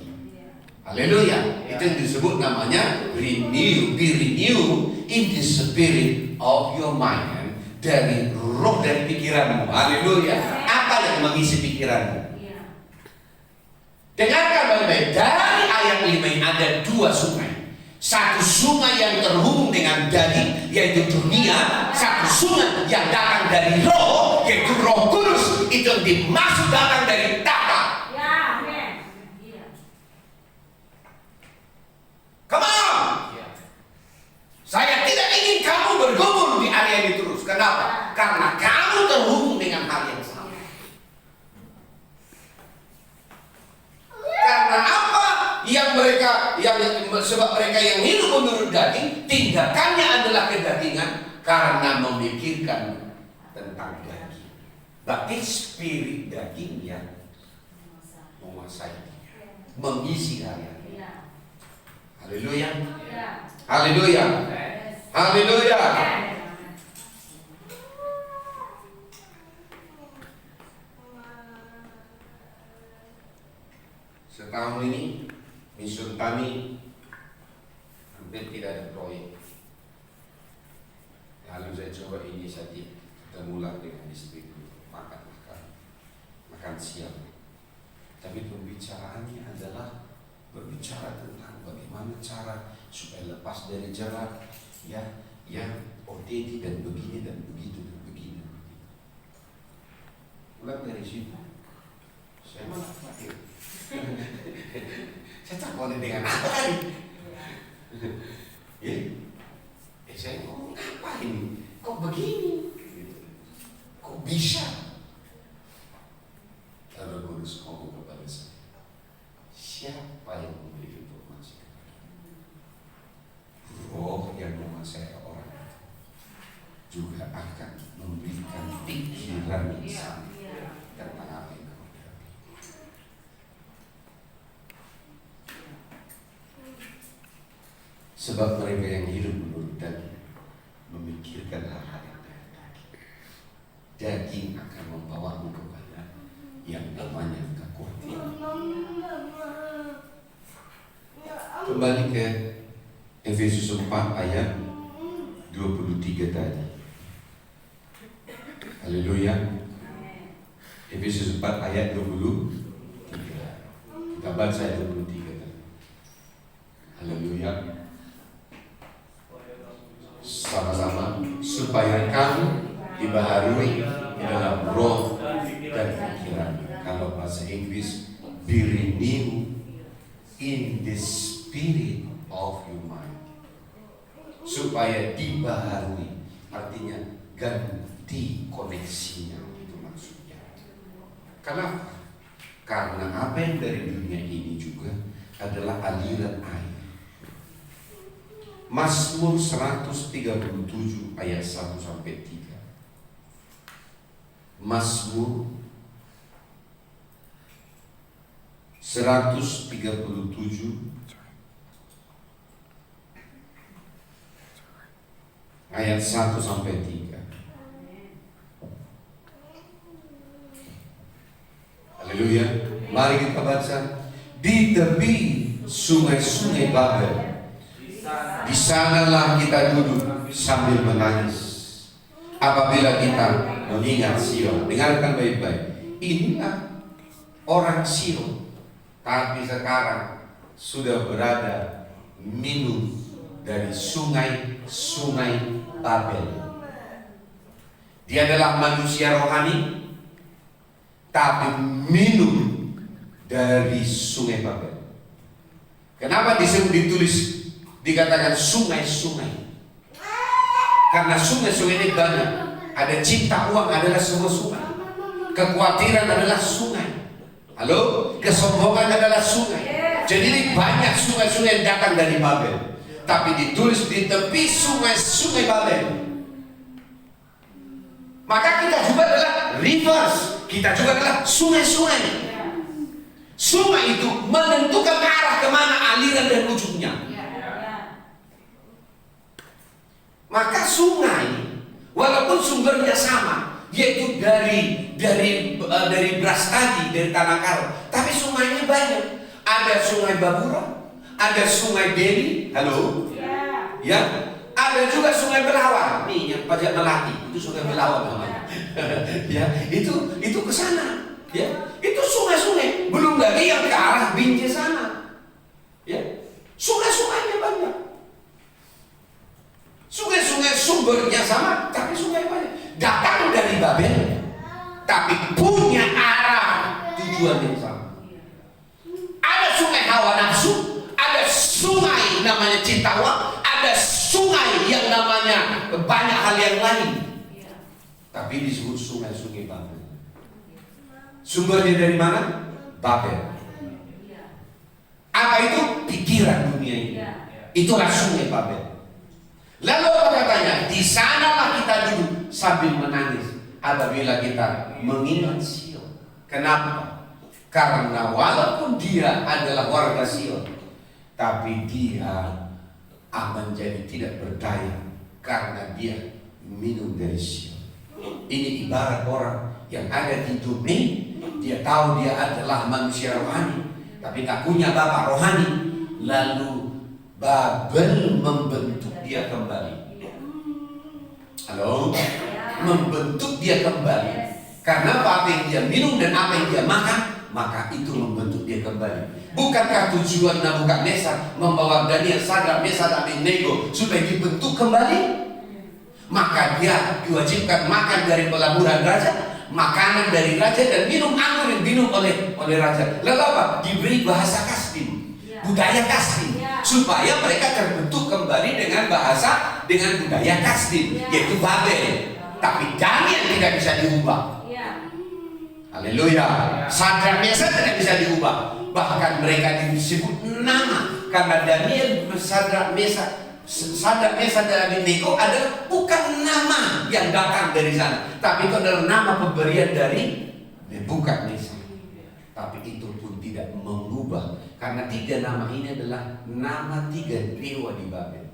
Haleluya. Itu yang disebut namanya renew, be renew in the spirit of your mind. Dari roh dari pikiranmu. Haleluya. Apa yang mengisi pikiranmu? Dengarkan baik-baik. Dari ayat 5 ini ada dua sungai. Satu sungai yang terhubung dengan daging, yaitu dunia. Satu sungai yang datang dari roh, yaitu Roh Kudus. Itu yang dimaksud datang dari tahta. Come on. Saya tidak ingin kamu bergumul di area ini terus. Kenapa? Karena kamu terhubung dengan hal yang sama. Karena apa? Sebab mereka yang hidup menurut daging, tindakannya adalah kedagingan karena memikirkan tentang daging. Berarti spirit daging yang menguasai, mengisi harian. Haleluya. Haleluya. Haleluya. Setahun ini Mission kami hampir tidak ada proyek. Lalu saya coba inisiatif ketemu dengan istri makan siang. Tapi pembicaraannya adalah berbicara tentang bagaimana cara supaya lepas dari jerat, ya, yang OTT dan begini dan begitu dan begini. Mulai dari situ, saya malah pikir, saya tak boleh dengan apa ini. Ya, saya ngomong apa ini? Kok begini? Kok bisa? Lalu Kudus ngomong kepada saya, siapa yang memberi informasi kepadamu? Roh yang menguasai orang juga akan memberikan pikiran yang sama tentang apa yang kamu dapat. Sebab mereka yang hidup menurut daging memikirkan hal-hal yang dari daging. Daging akan membawamu kepada yang namanya kekuatan. Kembali ke Efesus 4 ayat 23 tadi. Haleluya. Efesus 4 ayat 23. Kita baca ayat 23. Haleluya. Sama-sama. Supaya kamu dibaharui di dalam roh dan pikiran. Kalau bahasa Inggris, be renewed in the spirit of your mind. Supaya dibaharui, artinya ganti koneksinya, itu maksudnya. Kenapa? Karena apa yang dari dunia ini juga adalah aliran air. Mazmur 137 ayat 1 sampai 3. Mazmur 137 ayat 1 sampai 3. Haleluya. Mari kita baca. Di tepi sungai-sungai Babel, di sanalah kita duduk sambil menangis apabila kita mengingat Sion. Dengarkan baik-baik. Inilah orang Sion, tapi sekarang sudah berada minum dari sungai-sungai Babel. Dia adalah manusia rohani, tapi minum dari sungai Babel. Kenapa ditulis dikatakan sungai-sungai? Karena sungai-sungai ini banyak. Ada cinta uang adalah semua sungai. Kekhawatiran adalah sungai. Halo? Kesombongan adalah sungai. Jadi ini banyak sungai-sungai yang datang dari Babel. Tapi ditulis di tepi sungai-sungai Babel. Maka kita juga adalah rivers. Kita juga adalah sungai-sungai. Sungai itu menentukan arah kemana aliran dan ujungnya. Maka sungai, walaupun sumbernya sama, yaitu dari beras tadi, dari tanah karo, tapi sungainya banyak. Ada sungai Babura, ada sungai Deli, halo, ya, ada juga sungai Belawan, nih yang pajak Melati, itu sungai Belawan namanya, ya, itu ke sana, ya, itu sungai-sungai, belum lagi yang ke arah Binjai sana, ya, sungai-sungainya banyak. Sungai-sungai sumbernya sama, tapi sungai banyak. Datang dari Babel, tapi punya arah tujuan yang sama. Ada sungai hawa nafsu, ada sungai namanya cinta uang, ada sungai yang namanya banyak hal yang lain. Tapi disebut sungai-sungai Babel. Sumbernya dari mana? Babel. Apa itu? Pikiran dunia ini. Itulah sungai Babel. Lalu apa katanya? Di sanalah kita duduk sambil menangis apabila kita mengingat Sion. Kenapa? Karena walaupun dia adalah warga Sion, tapi dia menjadi tidak berdaya karena dia minum dari Sion. Ini ibarat orang yang ada di dunia, dia tahu dia adalah manusia rohani, tapi tak punya bapak rohani. Lalu Babel membentuk dia kembali. Halo? Membentuk dia kembali. Karena apa yang dia minum dan apa yang dia makan, maka itu membentuk dia kembali. Bukankah tujuan Nabukadnezar membawa Daniel, Sadrak, Mesak, dan Abednego supaya dibentuk kembali? Maka dia diwajibkan makan dari pelaburan raja, makanan dari raja, dan minum anggur yang minum oleh raja. Lalu apa? Diberi bahasa Kasdim, budaya Kasdim, supaya mereka terbentuk kembali dengan bahasa, dengan budaya Kasdim, yaitu Babel. Tapi Daniel tidak bisa diubah. Haleluya. Sadrak, Mesak tidak bisa diubah. Bahkan mereka disebut nama, karena Daniel, Sadrak, Mesak dan Abednego adalah bukan nama yang datang dari sana, tapi itu adalah nama pemberian dari Nebukadnezar. Tapi itu pun tidak mengubah, karena tiga nama ini adalah nama tiga dewa di Babel.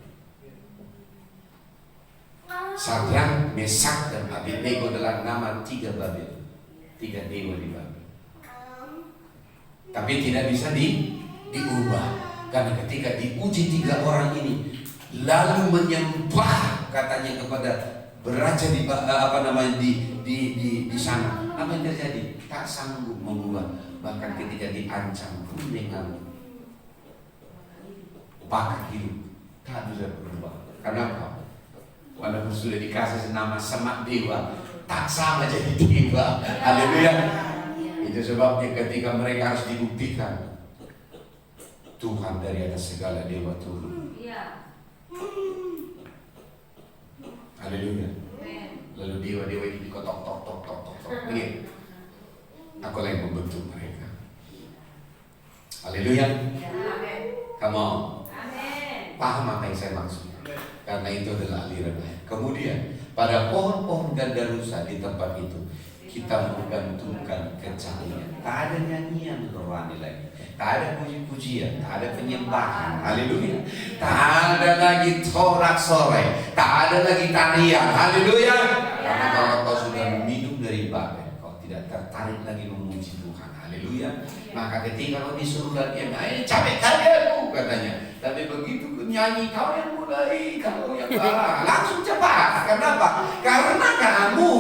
Sadrak, Mesak, dan Abednego adalah nama tiga Babel, tiga dewa di Babel. Tapi tidak bisa diubah, karena ketika diuji tiga orang ini, lalu menyembah katanya kepada beraja di sana. Apa yang terjadi? Tak sanggup mengubah. Bahkan ketika diancam pun dengan bakat hidup, tak bisa berubah. Kenapa? Walaupun sudah dikasih nama semak dewa, tak sama jadi dewa. Haleluya. Itu sebabnya ketika mereka harus dibuktikan, Tuhan dari atas segala dewa turun. Haleluya. Lalu dewa-dewa itu dikotok tok tok tok tok tok. Begini. Aku lagi membentuk mereka. Haleluya. Come on. Paham apa yang saya maksud? Karena itu adalah aliran air. Kemudian pada pohon-pohon gandarusa di tempat itu kita menggantungkan kecahian. Tak ada nyanyian rohani lagi, tak ada puji-pujian, tak ada penyembahan. Haleluya. Tak ada lagi sorak-sorai, tak ada lagi tarian. Haleluya. Karena kalau kau sudah minum dari Babel, kau tidak tertarik lagi memuji Tuhan. Haleluya. Maka ketika kau disuruh latihan, capek kali aku katanya. Tapi begitu ku nyanyi, kau yang mulai, kau yang parah, langsung cepat. Kenapa? Karena kamu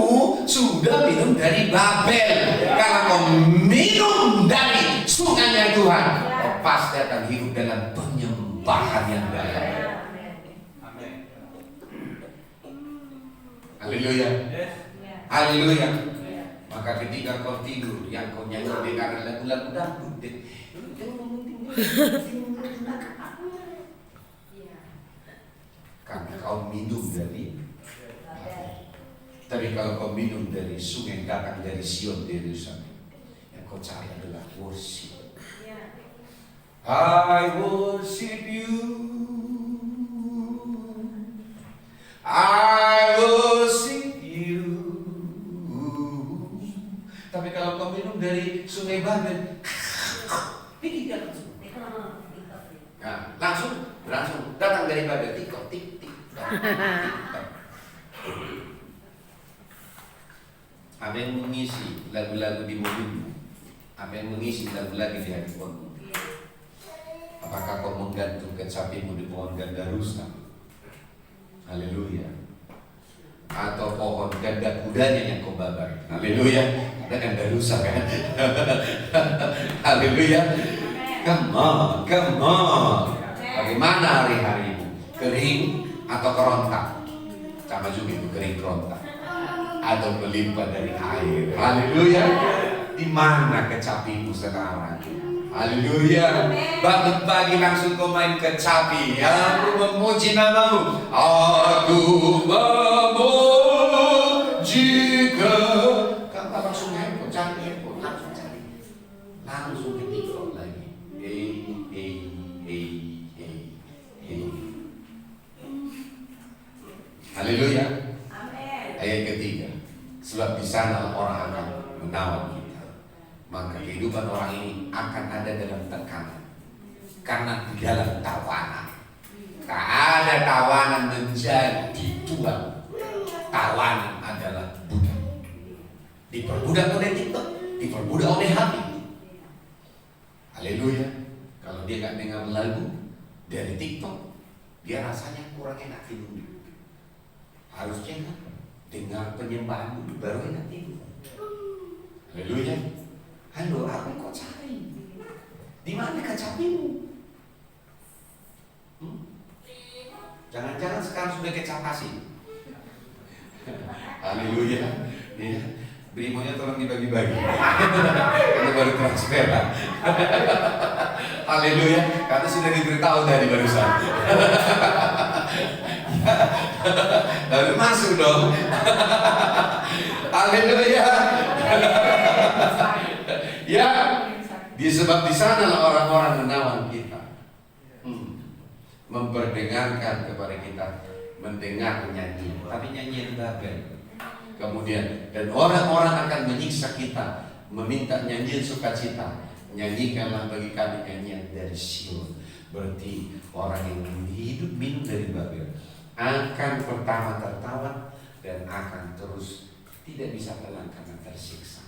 sudah minum dari Babel. Kalau kau minum dari sungainya Tuhan, kau pasti akan hidup dalam penyembahan yang dalam. Haleluya. Haleluya. Maka ketika kau tidur, yang kau nyanyi dengan lagu-lagu dangdut, karena kau minum dari Babel. Tapi kalau kau minum dari sungai yang datang dari Sion, Yerusalem, yang kau cari adalah worship. I worship you, I worship you. Tapi kalau kau minum dari sungai Babel, pikir dia langsung. Nah, langsung datang dari Babel, tik tik. Apa yang mengisi lagu-lagu di mobilmu? Apa yang mengisi lagu-lagu di handphonemu? Apakah kau menggantung kecapimu di pohon gandarusa? Haleluya. Atau pohon ganda kudanya yang kau babar? Haleluya. Ada gandarusa kan? Haleluya. Come on. Bagaimana hari-harimu? Kering atau kerontak? Sama juga itu, kering kerontak atau melimpah dari air. Haleluya. Di mana kecapimu sekarang? Haleluya. Bangun pagi langsung kau main kecapi. Aku memuji namamu. Aku memuji Kau langsung handphone, cari handphone, langsung cari. Langsung ke TikTok lagi. Haleluya. Ayat ketiga. Sebab di sana orang akan menawan kita. Maka kehidupan orang ini akan ada dalam tekanan. Karena di dalam tawanan. Tak ada tawanan menjadi Tuhan. Tawanan adalah budak. Diperbudak oleh TikTok, diperbudak oleh hati. Haleluya. Kalau dia gak dengar lagu dari TikTok, dia rasanya kurang enak tidur. Harusnya kan dengar penyembahan dulu baru enak tidur. Haleluya. Halo, apa yang kau cari? Di mana kecapimu? Jangan-jangan sekarang sudah kecapasi. Haleluya. Ya. Brimonya tolong dibagi-bagi. Karena baru transfer. Haleluya. Karena sudah diberitahu dari barusan. Lalu masuk dong. Haleluya. Ya, disebab di sana orang-orang menawan kita, memperdengarkan kepada kita, mendengar nyanyian, tapi nyanyian Babel. Kemudian dan orang-orang akan menyiksa kita, meminta nyanyian sukacita. Nyanyikanlah bagi kami nyanyian dari Sion. Berarti orang yang hidup minum dari Babel akan pertama tertawa dan akan terus tidak bisa tenang karena tersiksa.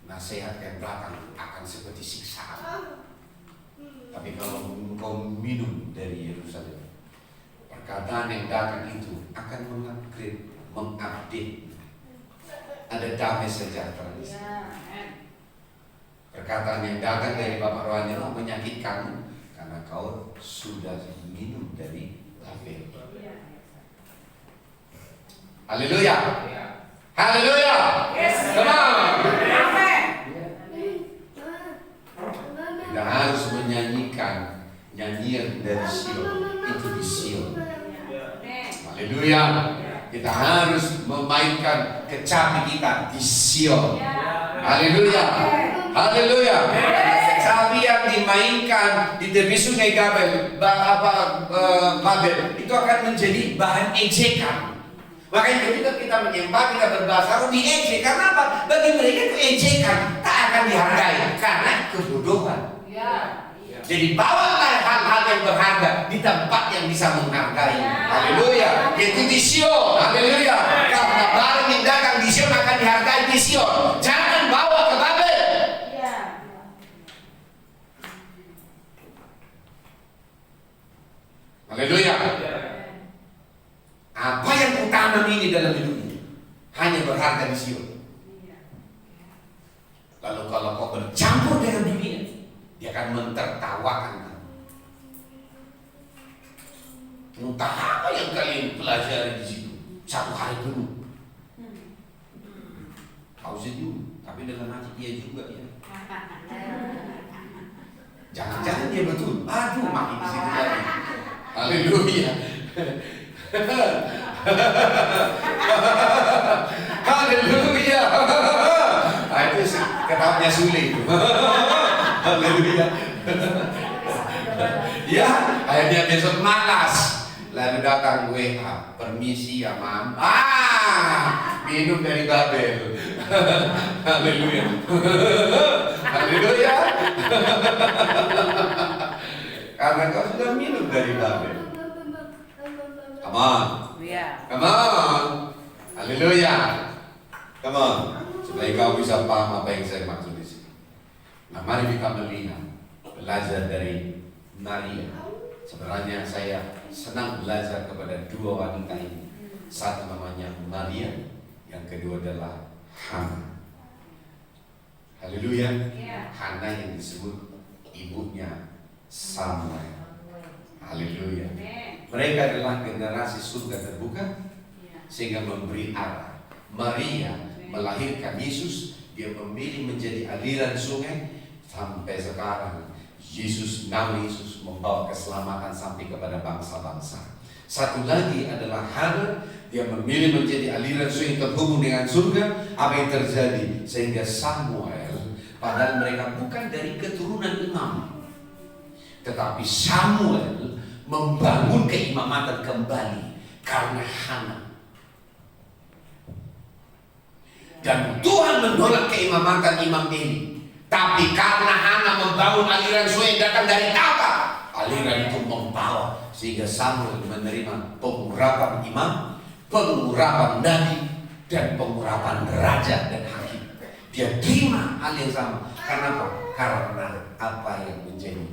Nasihat yang belakang akan seperti siksaan. Tapi kalau engkau minum dari Yerusalem, perkataan yang datang itu akan mengupgrade, mengupdate. Ada damai sejahtera di sana. Perkataan yang datang dari Bapak rohani itu menyakitkanmu karena kau sudah minum dari Babel. Haleluya. Haleluya. Come on. Kita harus menyanyikan nyanyian dari Sion, itu di Sion. Haleluya. Kita harus memainkan kecapi kita di Sion. Haleluya. Haleluya. Kecapi yang dimainkan di tepi sungai Babel itu akan menjadi bahan ejekan. Makanya ketika kita menyembah, kita berbahasa roh diejek. Karena apa? Bagi mereka itu ejekan, tak akan dihargai karena kebodohan. Jadi bawalah hal-hal yang berharga di tempat yang bisa menghargai. Haleluya. Itu di Sion. Haleluya. Karena barang yang dagang di Sion akan dihargai di Sion. Jangan bawa ke Babel. Haleluya. Apa yang utama ini dalam hidupmu hanya berharga di Sion. Lalu kalau kau bercampur dengan dunia, dia akan mentertawakan kamu. Entah apa yang kalian pelajari di situ, satu hari penuh. Kau setuju, tapi dalam hati dia juga ya. Jangan-jangan dia betul. Aduh, makin di situ lagi. Haleluya. Haleluya. Nah, itu ketawanya sulit. Haleluya. Ya, akhirnya besok malas. Lalu datang WA, permisi ya mam. Minum dari Babel. Haleluya. Haleluya. Karena kau sudah minum dari Babel. Come on. Come on. Haleluya. Come on. Supaya kau bisa paham apa yang saya maksud di sini. Nah, mari kita belajar dari Maria. Sebenarnya saya senang belajar kepada dua wanita ini. Satu namanya Maria, yang kedua adalah Hana. Haleluya. Hana yang disebut ibunya Samuel. Haleluya. Mereka adalah generasi surga terbuka sehingga memberi arah. Maria melahirkan Yesus, dia memilih menjadi aliran sungai sampai sekarang. Nama Yesus membawa keselamatan sampai kepada bangsa-bangsa. Satu lagi adalah Hana, dia memilih menjadi aliran sungai terhubung dengan surga. Apa yang terjadi? Sehingga Samuel, padahal mereka bukan dari keturunan imam, tetapi Samuel membangun keimamatan kembali karena Hana. Dan Tuhan menolak keimamatan Imam Eli. Tapi karena Hana membangun aliran sungai yang datang dari Taurat, aliran itu membawa sehingga Samuel menerima pengurapan imam, pengurapan nabi, dan pengurapan raja dan hakim. Dia terima hal yang sama. Kenapa? Karena apa yang menjadi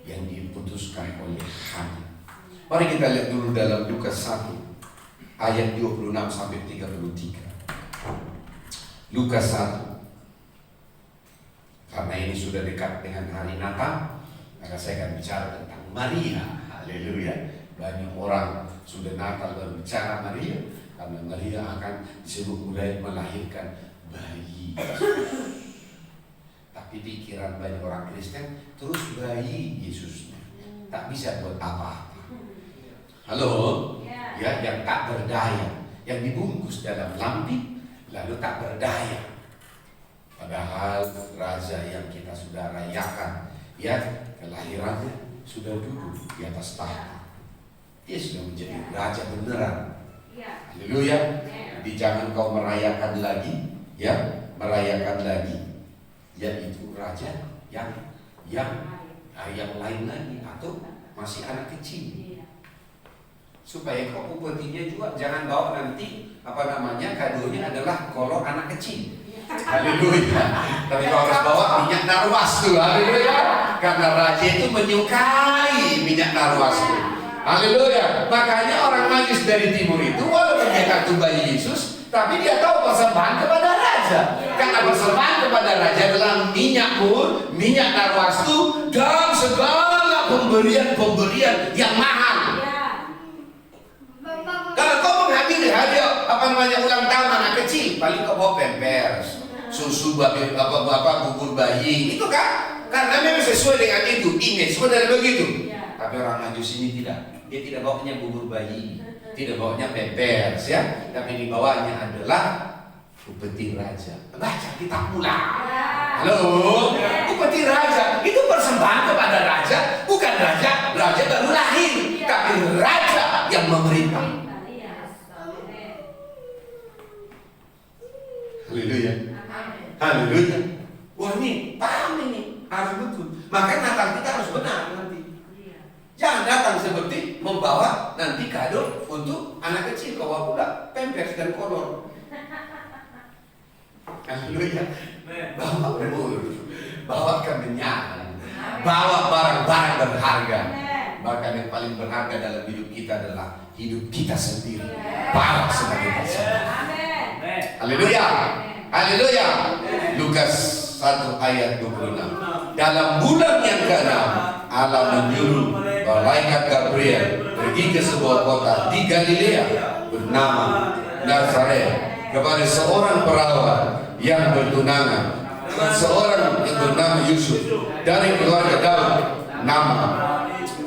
yang diputuskan oleh Hana. Mari kita lihat dulu dalam Lukas 1 ayat 26 sampai 33. Lukas 1. Karena ini sudah dekat dengan hari Natal, maka saya akan bicara tentang Maria. Haleluya. Banyak orang sudah Natal berbicara Maria, karena Maria akan disebut mulai melahirkan bayi. Tapi pikiran banyak orang Kristen terus bayi Yesusnya tak bisa buat apa-apa. Halo, ya, yang tak berdaya, yang dibungkus dalam lampin lalu tak berdaya. Padahal raja yang kita sudah rayakan, ya, kelahirannya sudah duduk di atas tahta. Dia sudah menjadi raja beneran. Haleluya. Jadi jangan kau merayakan lagi, ya, merayakan lagi, yaitu raja yang lain lagi atau masih anak kecil. Supaya kau upetinya juga jangan bawa nanti kadonya adalah kolor anak kecil. Haleluya. Tapi kau harus bawa minyak narwastu. Haleluya. Karena raja itu menyukai minyak narwastu. Haleluya. Makanya orang Majus dari timur itu walaupun dia katu bayi Yesus, tapi dia tahu persembahan kepada raja. Karena persembahan kepada raja adalah minyak mur, minyak narwastu, dan segala pemberian yang mahal. Kalau kau menghadiri hadiah ulang tahun anak kecil, paling kau bawa pampers, susu bubur bayi, itu kan? Karena memang sesuai dengan itu, image semua dari begitu. Tapi orang Majus ini tidak. Dia tidak bawanya bubur bayi, tidak bawanya pampers, ya. Tapi dibawanya adalah upeti raja. Baca kitab Mula. Halo, upeti raja itu persembahan kepada raja, bukan raja baru lahir, tapi raja yang memerintah. Haleluya. Haleluya. Wah, ini paham ini, harus betul. Maka Natal kita harus benar nanti. Jangan datang seperti membawa nanti kado untuk anak kecil, bawa pula pampers dan kolor. Haleluya. Bawa umur, bawa kemenyan, bawa barang-barang berharga. Bahkan yang paling berharga dalam hidup kita adalah hidup kita sendiri. Bawa sebagai persembahan. Haleluya. Haleluya. Lukas 1 ayat 26. Dalam bulan yang ke-6 Allah menyuruh malaikat Gabriel pergi ke sebuah kota di Galilea bernama Nazaret kepada seorang perawan yang bertunangan, seorang yang bernama Yusuf dari keluarga Daud. Nama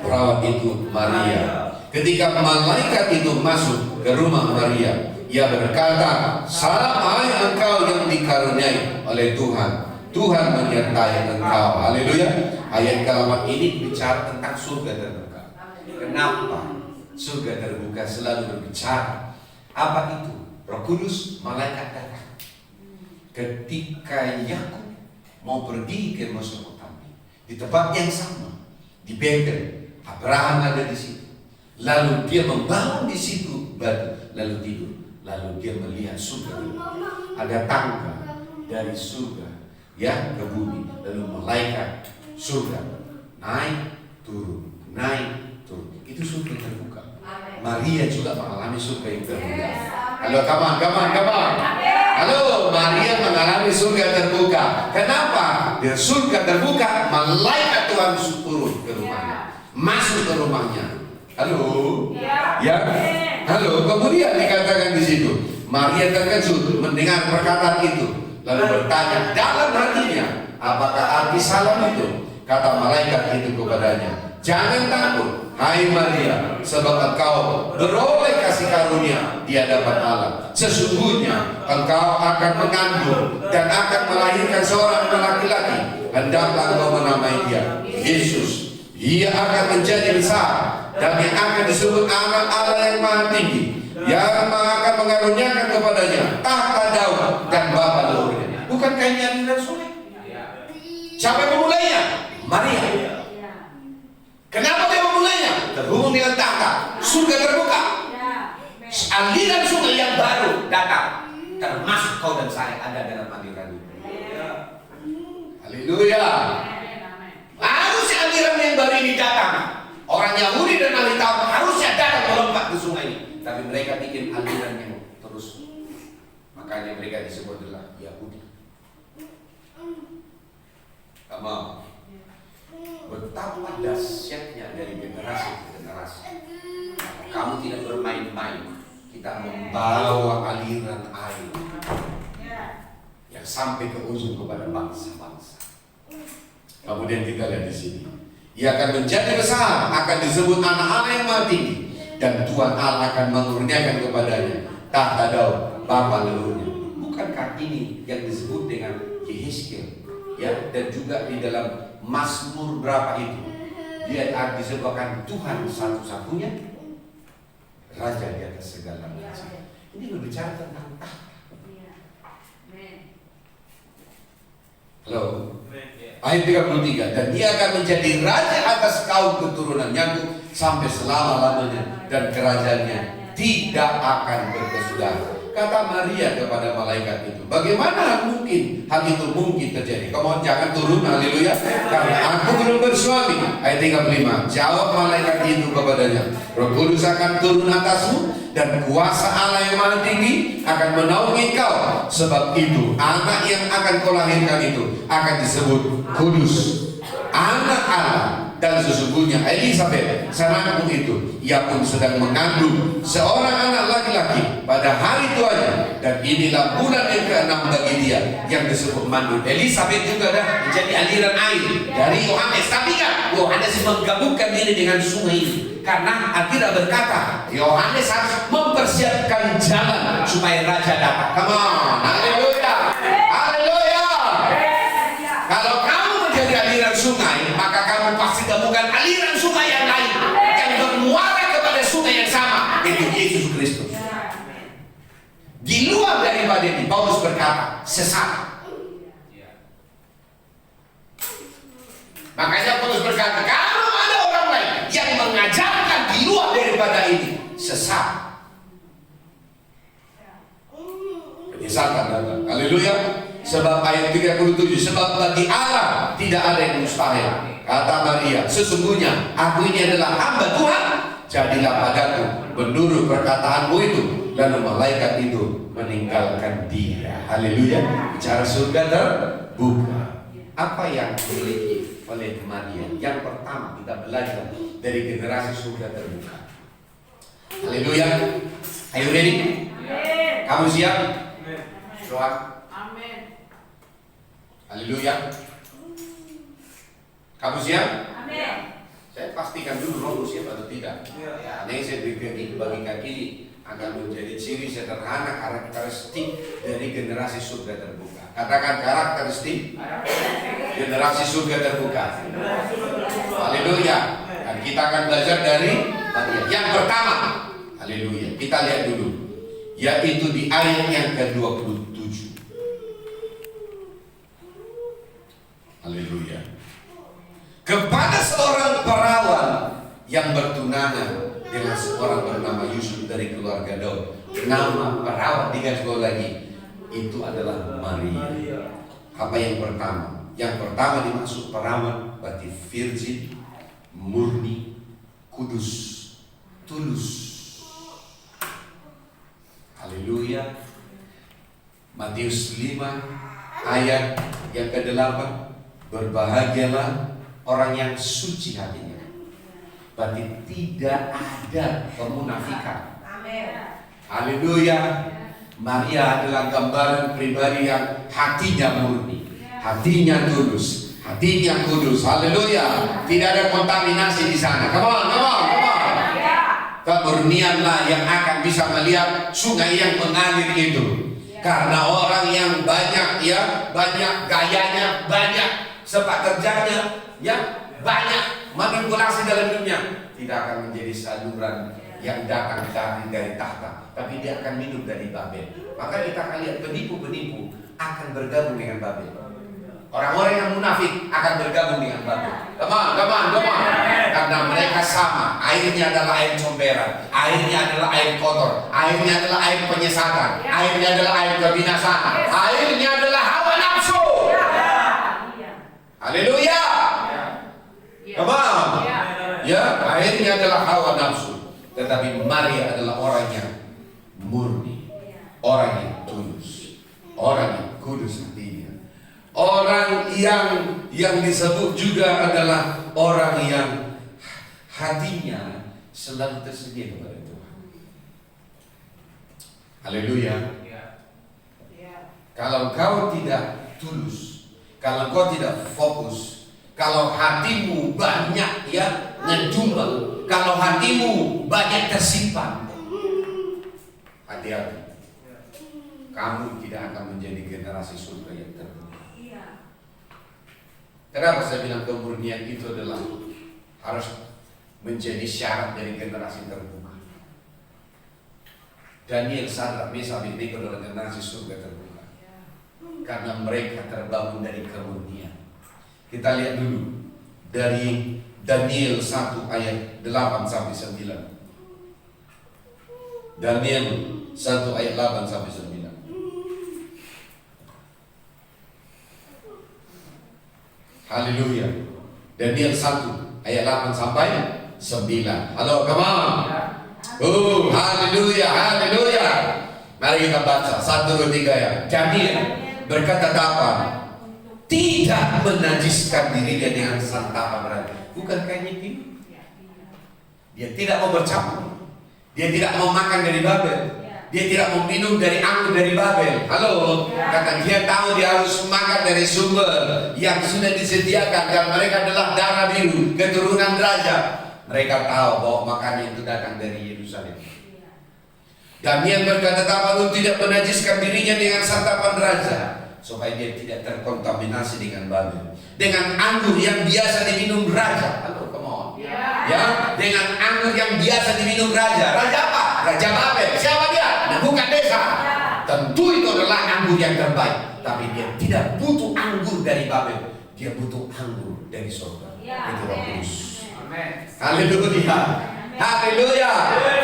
perawan itu Maria. Ketika malaikat itu masuk ke rumah Maria, ia berkata, "Salam hai engkau yang dikaruniai oleh Tuhan. Tuhan menyertai engkau." Haleluya. Ayat kalimat ini bicara tentang surga terbuka. Kenapa surga terbuka selalu berbicara? Apa itu? Roh Kudus, malaikat datang. Ketika Yakub mau pergi ke Mesopotamia, di tempat yang sama, di Betel, Abraham ada di situ. Lalu dia membangun di situ batu, lalu tidur. Lalu dia melihat surga. Ada tangga dari surga ya ke bumi. Lalu malaikat surga naik turun, naik turun. Itu surga terbuka. Maria juga mengalami surga yang terbuka. Halo, come on. Halo, Maria mengalami surga terbuka. Kenapa? Di surga terbuka, malaikat Tuhan turun ke rumahnya, masuk ke rumahnya. Halo, ya. Halo, kemudian dikatakan di situ, Maria terkejut mendengar perkataan itu, lalu bertanya dalam hatinya, apakah arti salam itu? Kata malaikat itu kepadanya, jangan takut, hai Maria, sebab engkau beroleh kasih karunia di hadapan Allah. Sesungguhnya engkau akan mengandung dan akan melahirkan seorang laki-laki. Hendaklah engkau menamai dia Yesus. Ia akan menjadi besar dan yang akan disebut anak Allah yang maha tinggi, yang akan mengaruniakan kepadanya tahta Daud dan bapa leluhurnya. Bukankah ini aliran soleh? Siapa yang memulainya? Maria. Kenapa dia memulainya? Terhubung dengan tahta, surga terbuka. Aliran sungai yang baru datang, termasuk kau dan saya ada dalam aliran itu. Haleluya. Harusnya aliran yang baru ini datang. Orang Yahudi dan ahli Taurat harusnya datang melompat ke sungai ini, tapi mereka bikin aliran yang terus. Makanya mereka disebut adalah Yahudi. Kamu betapa dahsyatnya dari generasi ke generasi. Kamu tidak bermain-main. Kita membawa aliran air yang sampai ke ujung kepada bangsa-bangsa. Kemudian kita lihat di sini, ia akan menjadi besar, akan disebut anak-anak yang maha tinggi, dan Tuhan Allah akan mengurniakan kepadanya tahta Daud bapa leluhurnya. Bukankah ini yang disebut dengan Yehezkiel? Ya, dan juga di dalam Mazmur berapa itu, dia disebutkan Tuhan satu-satunya Raja di atas segala raja. Ini berbicara tentang tahta. Halo. Ayat 33, dan dia akan menjadi raja atas kaum keturunan Yakub sampai selama-lamanya, dan kerajaannya tidak akan berkesudahan. Kata Maria kepada malaikat itu, bagaimana mungkin hal itu mungkin terjadi? Kamu jangan turun, haleluya, karena aku belum bersuami. Ayat 35, jawab malaikat itu kepadanya, Roh Kudus akan turun atasmu dan kuasa Allah yang Maha Tinggi akan menaungi kau. Sebab itu anak yang akan kau lahirkan itu akan disebut kudus, anak Allah. Dan sesungguhnya Elisabet, sanakmu itu, ia pun sedang mengandung seorang anak laki-laki pada hari tuanya, dan inilah bulan yang ke-6 bagi dia, yang disebut mandu. Elisabet juga dah menjadi aliran air dari Yohanes. Tapi kan Yohanes menggabungkan diri dengan sungai ini, karena Alkitab berkata Yohanes harus mempersiapkan jalan supaya raja datang. Come on, haleluya, haleluya. Kalau kamu menjadi aliran sungai, maka kamu pasti temukan aliran sungai yang lain yang bermuara kepada sungai yang sama, yaitu Yesus Kristus. Di luar daripada ini, Paulus berkata sesat. Makanya Paulus berkata, kalau ada orang lain yang mengajarkan di luar daripada ini, sesat. Penyesatan datang. Haleluya. Sebab ayat 37, sebab bagi Allah tidak ada yang mustahil. Kata Maria, sesungguhnya aku ini adalah hamba Tuhan, jadilah padaku menurut perkataanmu itu. Lalu malaikat itu meninggalkan dia. Haleluya. Bicara surga terbuka. Apa yang dimiliki oleh Maria? Yang pertama kita belajar dari generasi surga terbuka. Haleluya. Are you ready? Kamu siap? Doa. Haleluya. Kamu siap? Amin. Saya pastikan dulu kamu siap atau tidak. Nah, yang saya bagikan ini akan menjadi ciri sederhana karakteristik dari generasi surga terbuka. Katakan karakteristik generasi surga terbuka. Haleluya. Dan kita akan belajar dari yang pertama. Haleluya. Kita lihat dulu, yaitu di ayat yang ke-27. Haleluya. Kepada seorang perawan yang bertunangan dengan seorang bernama Yusuf dari keluarga Daud. Nama perawan digaris bawah lagi, itu adalah Maria. Apa yang pertama? Yang pertama dimaksud perawan berarti virgin, murni, kudus, tulus. Haleluya. Matius 5 ayat yang ke-8. Berbahagialah orang yang suci hatinya, berarti tidak ada kemunafikan. Amin. Haleluya. Maria adalah gambaran pribadi yang hatinya murni, hatinya tulus, hatinya kudus. Haleluya. Tidak ada kontaminasi di sana. Come on, come on, come on. Kemurnianlah yang akan bisa melihat sungai yang mengalir itu. Karena orang yang banyak, ya, banyak gayanya, banyak sepak kerjanya, ya, banyak manipulasi dalam dunia, tidak akan menjadi saluran yang datang dari tahta, tapi dia akan minum dari Babel. Maka kita akan lihat penipu-penipu akan bergabung dengan Babel. Orang-orang yang munafik akan bergabung dengan Babel. Come on, come on, come on. Karena mereka sama. Airnya adalah air comberan, airnya adalah air kotor, airnya adalah air penyesatan, airnya adalah air kebinasaan, airnya adalah hawa nafsu. Haleluya. Come on. Ya, akhirnya adalah hawa nafsu. Tetapi Maria adalah orang yang murni, orang yang tulus, orang yang kudus hatinya, orang yang disebut juga adalah orang yang hatinya selalu tersedia kepada Tuhan. Haleluya. Kalau kau tidak tulus, kalau kau tidak fokus, kalau hatimu banyak, ya, ngedumel, kalau hatimu banyak tersimpan, hati-hati, kamu tidak akan menjadi generasi surga yang terbuka. Kenapa saya bilang kemurnian itu adalah harus menjadi syarat dari generasi terbuka? Daniel, Sadrak, Meshach, Abednego adalah generasi surga terbuka karena mereka terbangun dari kemurnian. Kita lihat dulu dari Daniel 1 ayat 8 sampai 9. Daniel 1 ayat 8 sampai 9. Haleluya. Daniel 1 ayat 8 sampai 9. Halo, come on. Haleluya, haleluya. Mari kita baca 1, 2, 3 ya. Daniel berkata apa? Tidak menajiskan dirinya dengan santapan raja. Bukankah itu? Dia tidak mau bercampur. Dia tidak mau makan dari Babel. Dia tidak mau minum dari anggur dari Babel. Halo, kata dia tahu dia harus makan dari sumber yang sudah disediakan, dan mereka adalah darah biru, keturunan raja. Mereka tahu bahwa makannya itu datang dari Yerusalem. Daniel berkata apa? Tidak menajiskan dirinya dengan santapan raja, supaya dia tidak terkontaminasi dengan Babel, dengan anggur yang biasa diminum raja. Halo, come on. Ya, dengan anggur yang biasa diminum raja. Raja apa? Raja Babel. Siapa dia? Nebukadnezar. Tentu itu adalah anggur yang terbaik, tapi dia tidak butuh anggur dari Babel. Dia butuh anggur dari surga. Itu Roh Kudus. Haleluya. Haleluya.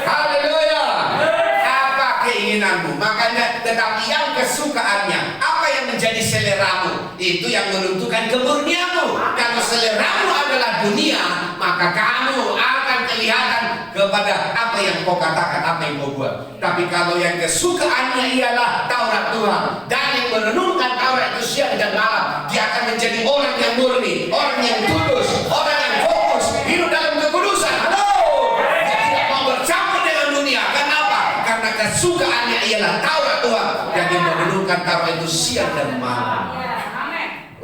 Haleluya. Apa keinginanmu? Makanya, tetapi yang kesukaannya, apa yang menjadi seleramu, itu yang menentukan kemurnianmu. Kalau seleramu adalah dunia, maka kamu akan kelihatan kepada apa yang kau katakan, apa yang kau buat. Tapi kalau yang kesukaannya ialah Taurat Tuhan, dan yang merenungkan Taurat itu siang dan malam, dia akan menjadi orang yang murni, orang yang tulus, orang yang fokus, hidup dalam kekudusan. Halo, dia tidak mau bercampur dengan dunia. Kenapa? Karena kesukaannya ialah Taurat Tuhan, dan dia merenungkan Taurat itu siang dan malam.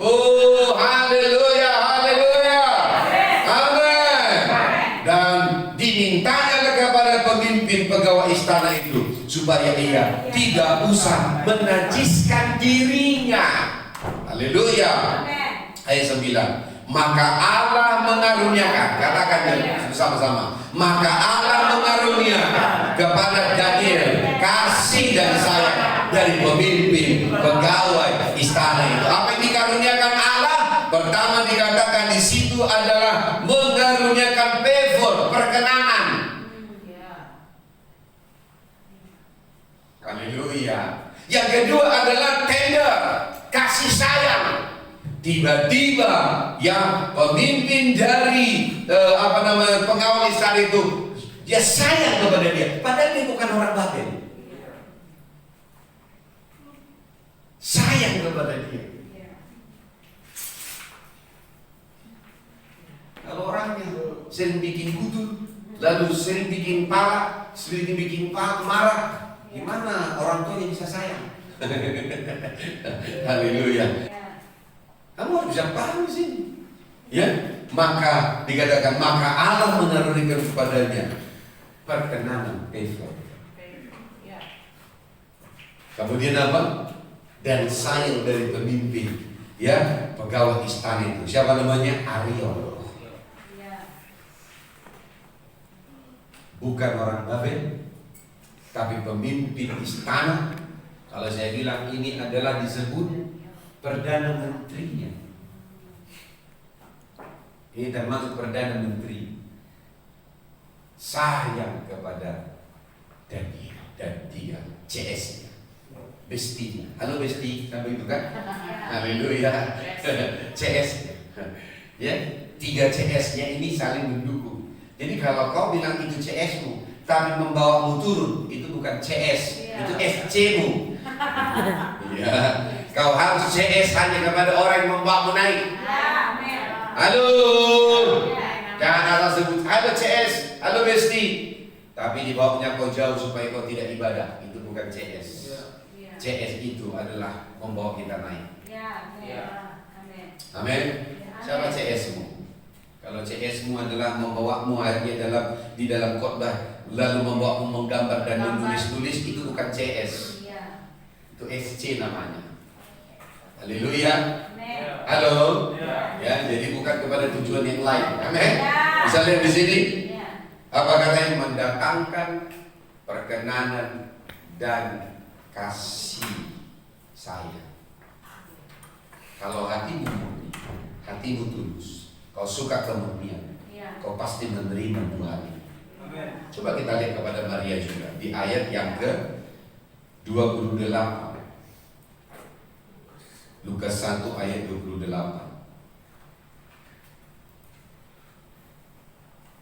Oh, haleluya, haleluya, amin. Dan dimintanya kepada pemimpin pegawai istana itu supaya ia tidak usah menajiskan dirinya. Haleluya. Ayat 9. Maka Allah mengaruniakan, katakan bersama-sama. Maka Allah mengaruniakan kepada Daniel kasih dan sayang dari pemimpin pegawai istana itu. Apa yang dikaruniakan Allah? Pertama dikatakan di situ adalah mengaruniakan favor, perkenanan. Haleluya. Yang kedua adalah tender, kasih sayang. Tiba-tiba yang pemimpin dari pengawal istana itu, dia sayang kepada dia, padahal dia bukan orang Babel. Sayang kepada dia. Kalau orangnya sering bikin kutu, lalu sering bikin pala, sering bikin marah, gimana orang tuanya bisa sayang? Haleluya. Kamu harus bisa paham di sini. Ya, maka dikatakan maka Allah mengaruniakan kepadanya perkenanan favor. Kemudian apa? Dan sayang dari pemimpin, ya, pegawai istana itu. Siapa namanya? Arion. Bukan orang Babel, tapi pemimpin istana. Kalau saya bilang ini adalah disebut Perdana Menterinya. Ini termasuk Perdana Menteri. Sayang kepada Daniel dan dia CS-nya, bestinya. Halo besti, sampai itu kan? Haleluya. CS-nya. Ya, 3 CS-nya ini saling mendukung. Jadi kalau kau bilang itu CS-mu, tapi membawamu turun, itu bukan CS, itu FC-mu. Ya, kau harus CS hanya kepada orang yang membawamu naik. Halo, jangan asal sebut halo CS, halo besti, tapi dibawanya kau jauh supaya kau tidak ibadah. Itu bukan CS. CS itu adalah membawa kita naik. Amin. Siapa CS-mu? Kalau CS-mu adalah membawamu akhirnya di dalam khotbah, lalu membawamu menggambar dan menulis-nulis, itu bukan CS. Itu SC namanya. Haleluya. Halo. Ya, jadi bukan kepada tujuan yang lain. Amin. Bisa lihat di sini. Apa katanya? Mendatangkan perkenanan dan kasih sayang. Kalau hatimu murni, hatimu tulus, kau suka kemurnian, kau pasti menerima buah ini. Coba kita lihat kepada Maria juga di ayat yang ke-28. Lukas 1 ayat 28.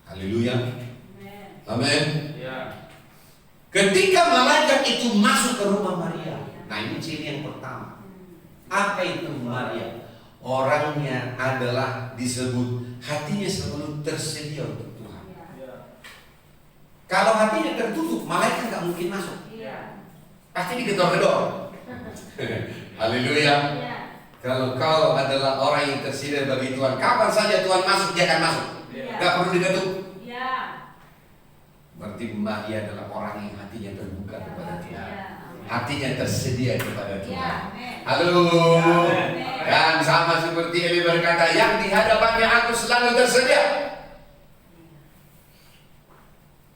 Haleluya. Amin. Ketika malaikat itu masuk ke rumah Maria. Nah, ini ciri yang pertama. Apa itu Maria? Orangnya adalah disebut hatinya selalu tersedia untuk Tuhan. Kalau hatinya tertutup, malaikat nggak mungkin masuk. Pasti digedor-gedor. Haleluya. Kalau kau adalah orang yang tersedia bagi Tuhan, kapan saja Tuhan masuk, dia akan masuk. Gak perlu diketuk. Berarti Maria adalah orang yang hatinya terbuka kepada Tuhan. Hatinya tersedia kepada Tuhan. Halo. Dan sama seperti Eli berkata, yang di hadapannya aku selalu tersedia.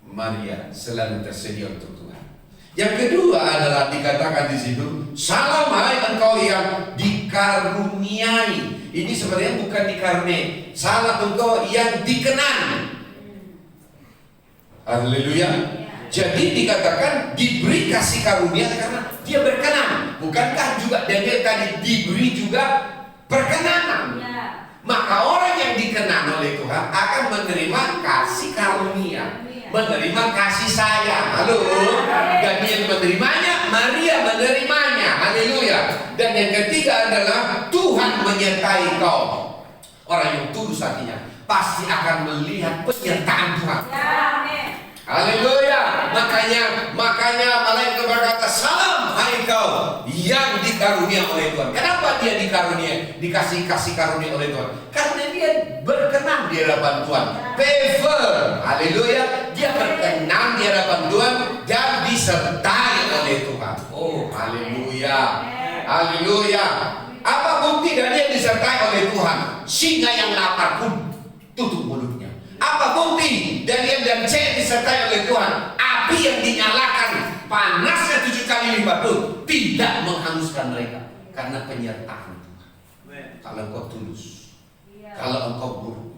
Maria selalu tersedia untuk Tuhan. Yang kedua adalah dikatakan di situ, salam hai engkau yang dikaruniai. Ini sebenarnya bukan dikaruniai. Salam engkau yang dikenan. Haleluya. Jadi dikatakan diberi kasih karunia karena dia berkenan. Bukankah juga Daniel tadi diberi juga perkenanan? Maka orang yang dikenan oleh Tuhan akan menerima kasih karunia, menerima kasih sayang. Halo. Daniel menerimanya, Maria menerimanya. Haleluya. Dan yang ketiga adalah Tuhan menyertai kau. Orang yang tulus hatinya pasti akan melihat penyertaan Tuhan. Haleluya. Makanya malaikat berkata, salam hai kau yang dikarunia oleh Tuhan. Kenapa dia dikarunia, dikasih karunia oleh Tuhan? Karena dia berkenan di hadapan Tuhan. Favor. Haleluya. Dia berkenan di hadapan Tuhan dan disertai oleh Tuhan. Oh, haleluya. Haleluya. Apa bukti Daniel disertai oleh Tuhan? Singa yang lapar pun tutup mulutnya. Apa bukti Daniel dan C disertai oleh Tuhan? Api yang dinyalakan panasnya 7 kali lipat pun tidak menghanguskan mereka karena penyertaan Tuhan. Kalau engkau tulus, kalau engkau murni,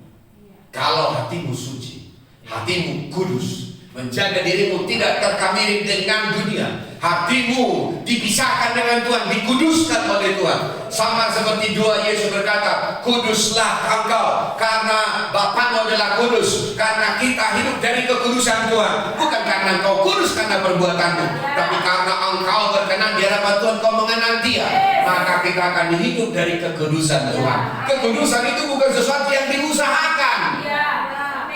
kalau hatimu suci, hatimu kudus, menjaga dirimu tidak terkamiri dengan dunia, hatimu dipisahkan dengan Tuhan, dikuduskan oleh Tuhan. Sama seperti 2 Yesus berkata, kuduslah engkau karena Bapamu adalah kudus. Karena kita hidup dari kekudusan Tuhan, bukan karena engkau kudus karena perbuatanmu, tapi karena engkau berkenan di hadapan Tuhan, kau mengenal Dia, maka kita akan hidup dari kekudusan Tuhan. Kekudusan itu bukan sesuatu yang diusahakan,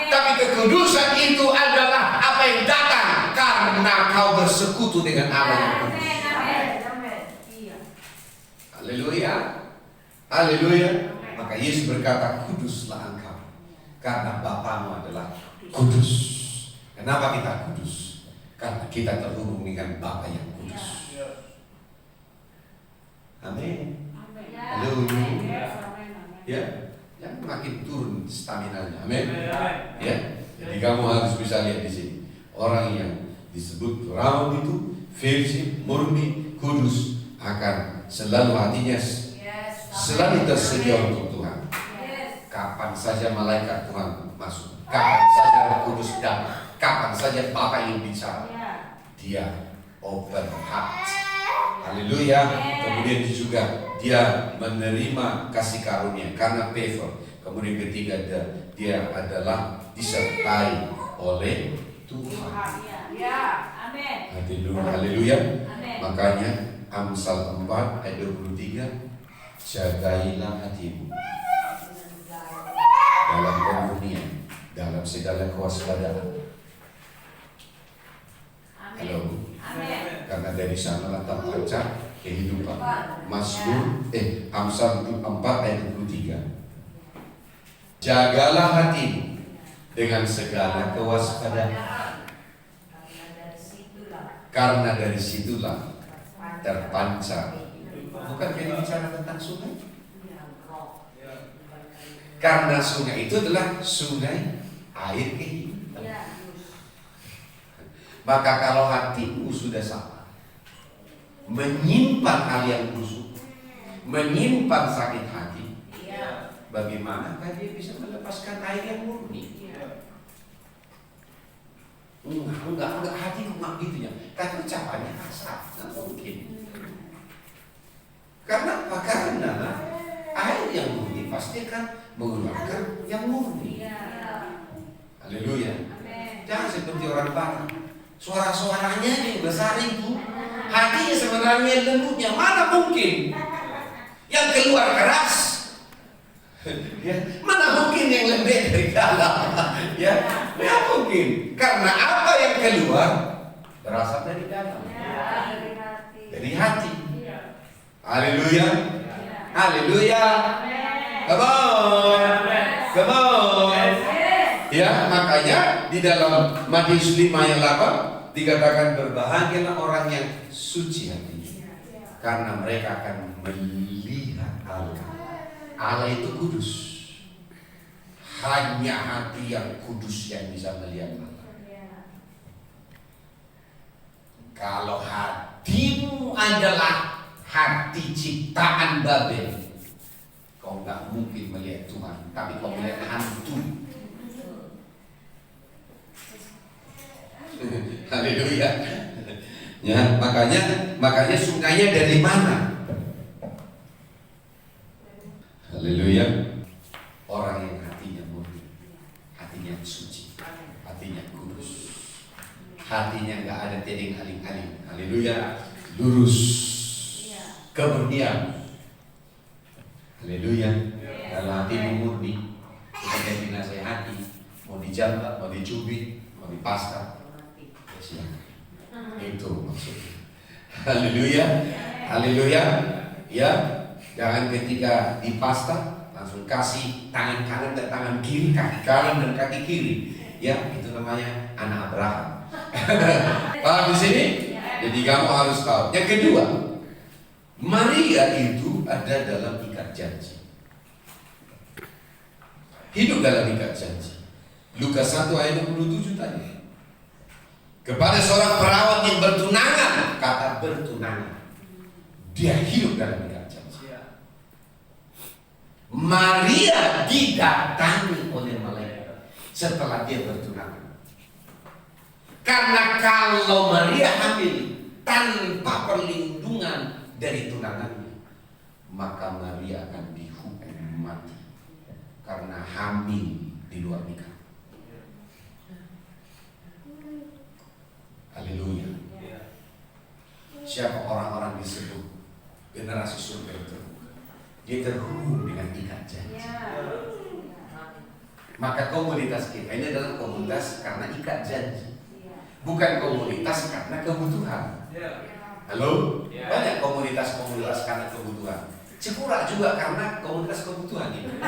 tapi kekudusan itu adalah apa yang datang karena kau bersekutu dengan Allah yang kudus. Haleluya. Haleluya. Maka Yesus berkata, kuduslah engkau karena Bapamu adalah kudus. Kenapa kita kudus? Karena kita terhubung dengan Bapa yang kudus. Amin. Haleluya. Ya, yang makin turun stamina-nya. Amin. Ya. Jadi kamu harus bisa lihat di sini. Orang yang disebut perawan itu virgin, murni, kudus, akan selalu hatinya selalu tersedia untuk Tuhan. Kapan saja malaikat Tuhan masuk, kapan saja Roh Kudus datang, kapan saja Bapa yang bicara, dia open heart. Haleluya. Kemudian juga dia menerima kasih karunia karena favor. Kemudian ketiga, dia adalah disertai oleh Tuhan. Haleluya. Makanya Amsal 4 ayat 23, jagailah hatimu dalam kemurnian, dalam segala kewaspadaan. Halo. Karena dari sanalah terpancar kehidupan. Amsal 4 ayat 23. Jagalah hatimu dengan segala kewaspadaan, karena dari situlah terpancar. Bukan jadi bicara tentang sungai? Karena sungai itu adalah sungai air kehidupan. Maka kalau hatimu sudah salah, menyimpan hal yang busuk, menyimpan sakit hati, bagaimana dia bisa melepaskan air yang murni? Enggak, hatiku enggak gitu ya. Tapi ucapannya kasar, nggak mungkin. Karena apa? Karena air yang murni pasti akan mengeluarkan yang murni. Haleluya. Jangan seperti orang Barat. Suara-suaranya yang besar itu, hatinya sebenarnya lembutnya. Mana mungkin yang keluar keras? Ya, mana mungkin yang lembut dari dalam? Ya, nggak mungkin. Karena apa yang keluar berasal dari dalam, dari hati. Haleluya, haleluya. Come on, come on. Ya, makanya di dalam Matius 5 ayat 8 dikatakan berbahagialah orang yang suci hatinya, karena mereka akan melihat Allah. Allah itu kudus. Hanya hati yang kudus yang bisa melihat Allah. Kalau hatimu adalah hati ciptaan Babel, kau nggak mungkin melihat Tuhan, tapi kau melihat hantu. Haleluya. Ya, makanya sungainya dari mana? Haleluya. Orang yang hatinya murni, hatinya suci, hatinya kudus, hatinya nggak ada tedeng aling-aling. Haleluya. Lurus, keberdiam. Haleluya. Kalau hatimu murni, ketika dinasehati, mau dijambak, mau dicubit, mau dipasang, ya silakan. Itu maksudnya. Haleluya. Haleluya. Ya. Jangan ketika dipasta langsung kasih tangan kanan dan tangan kiri, kaki kanan dan kaki kiri. Ya, itu namanya anak Abraham. Paham di sini? Jadi kamu harus tahu. Yang kedua, Maria itu ada dalam ikat janji. Hidup dalam ikat janji. Lukas 1 ayat 27 tadi. Kepada seorang perawat yang bertunangan, kata bertunangan, dia hidup dalam ikat janji. Maria didatangi oleh malaikat setelah dia bertunangan. Karena kalau Maria hamil tanpa perlindungan dari tunangannya, maka Maria akan dihukum mati karena hamil di luar nikah. Haleluya. Siapa orang-orang disebut generasi surga itu? Dia terhubung dengan ikat janji. Maka komunitas kita ini adalah komunitas karena ikat janji, bukan komunitas karena kebutuhan. Halo? Banyak komunitas karena kebutuhan. Cikura juga karena komunitas kebutuhan ini.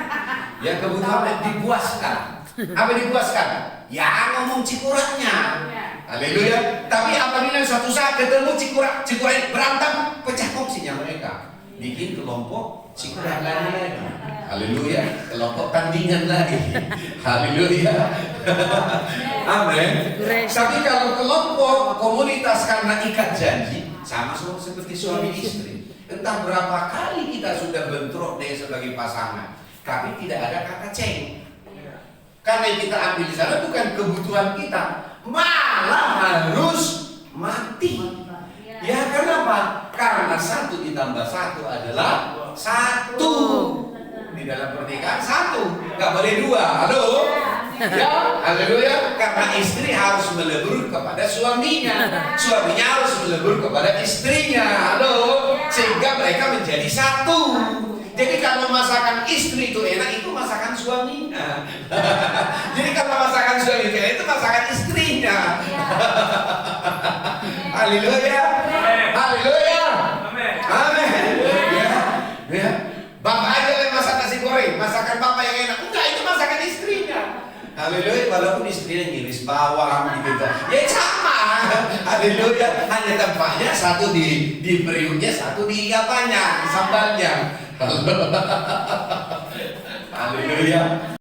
Ya, kebutuhan dipuaskan. Apa dipuaskan? Ya, ngomong cikuranya. Haleluya. Tapi apabila suatu saat ketemu cikura berantem, pecah kongsinya mereka. Bikin kelompok cikura lagi. Haleluya. Kelompok tandingan lagi. Haleluya. Amin. Tapi kalau kelompok komunitas karena ikat janji, sama seperti suami istri. Entah berapa kali kita sudah bentrok deh sebagai pasangan, tapi tidak ada kata ceng. Karena yang kita ambil di sana bukan kebutuhan kita, malah harus mati. Ya, kenapa? Karena 1 ditambah 1 adalah 1. Di dalam pernikahan 1, nggak boleh 2. Halo? Ya, haleluya. Karena istri harus melebur kepada suaminya, suaminya harus melebur kepada istrinya. Halo? Sehingga mereka menjadi 1. Jadi kalau masakan istri itu enak, itu masakan suaminya. Jadi kalau masakan suami itu enak, itu masakan istrinya. Haleluya. Haleluya. Amin. Ya. Bapak aja yang masak nasi goreng, masakan bapak yang enak. Enggak, itu masakan istrinya. Haleluya. Walaupun istrinya ngiris bawang gitu, ya sama. Haleluya. Hanya tempatnya 1 di periuknya, 1 di apanya, sambalnya. Haleluya.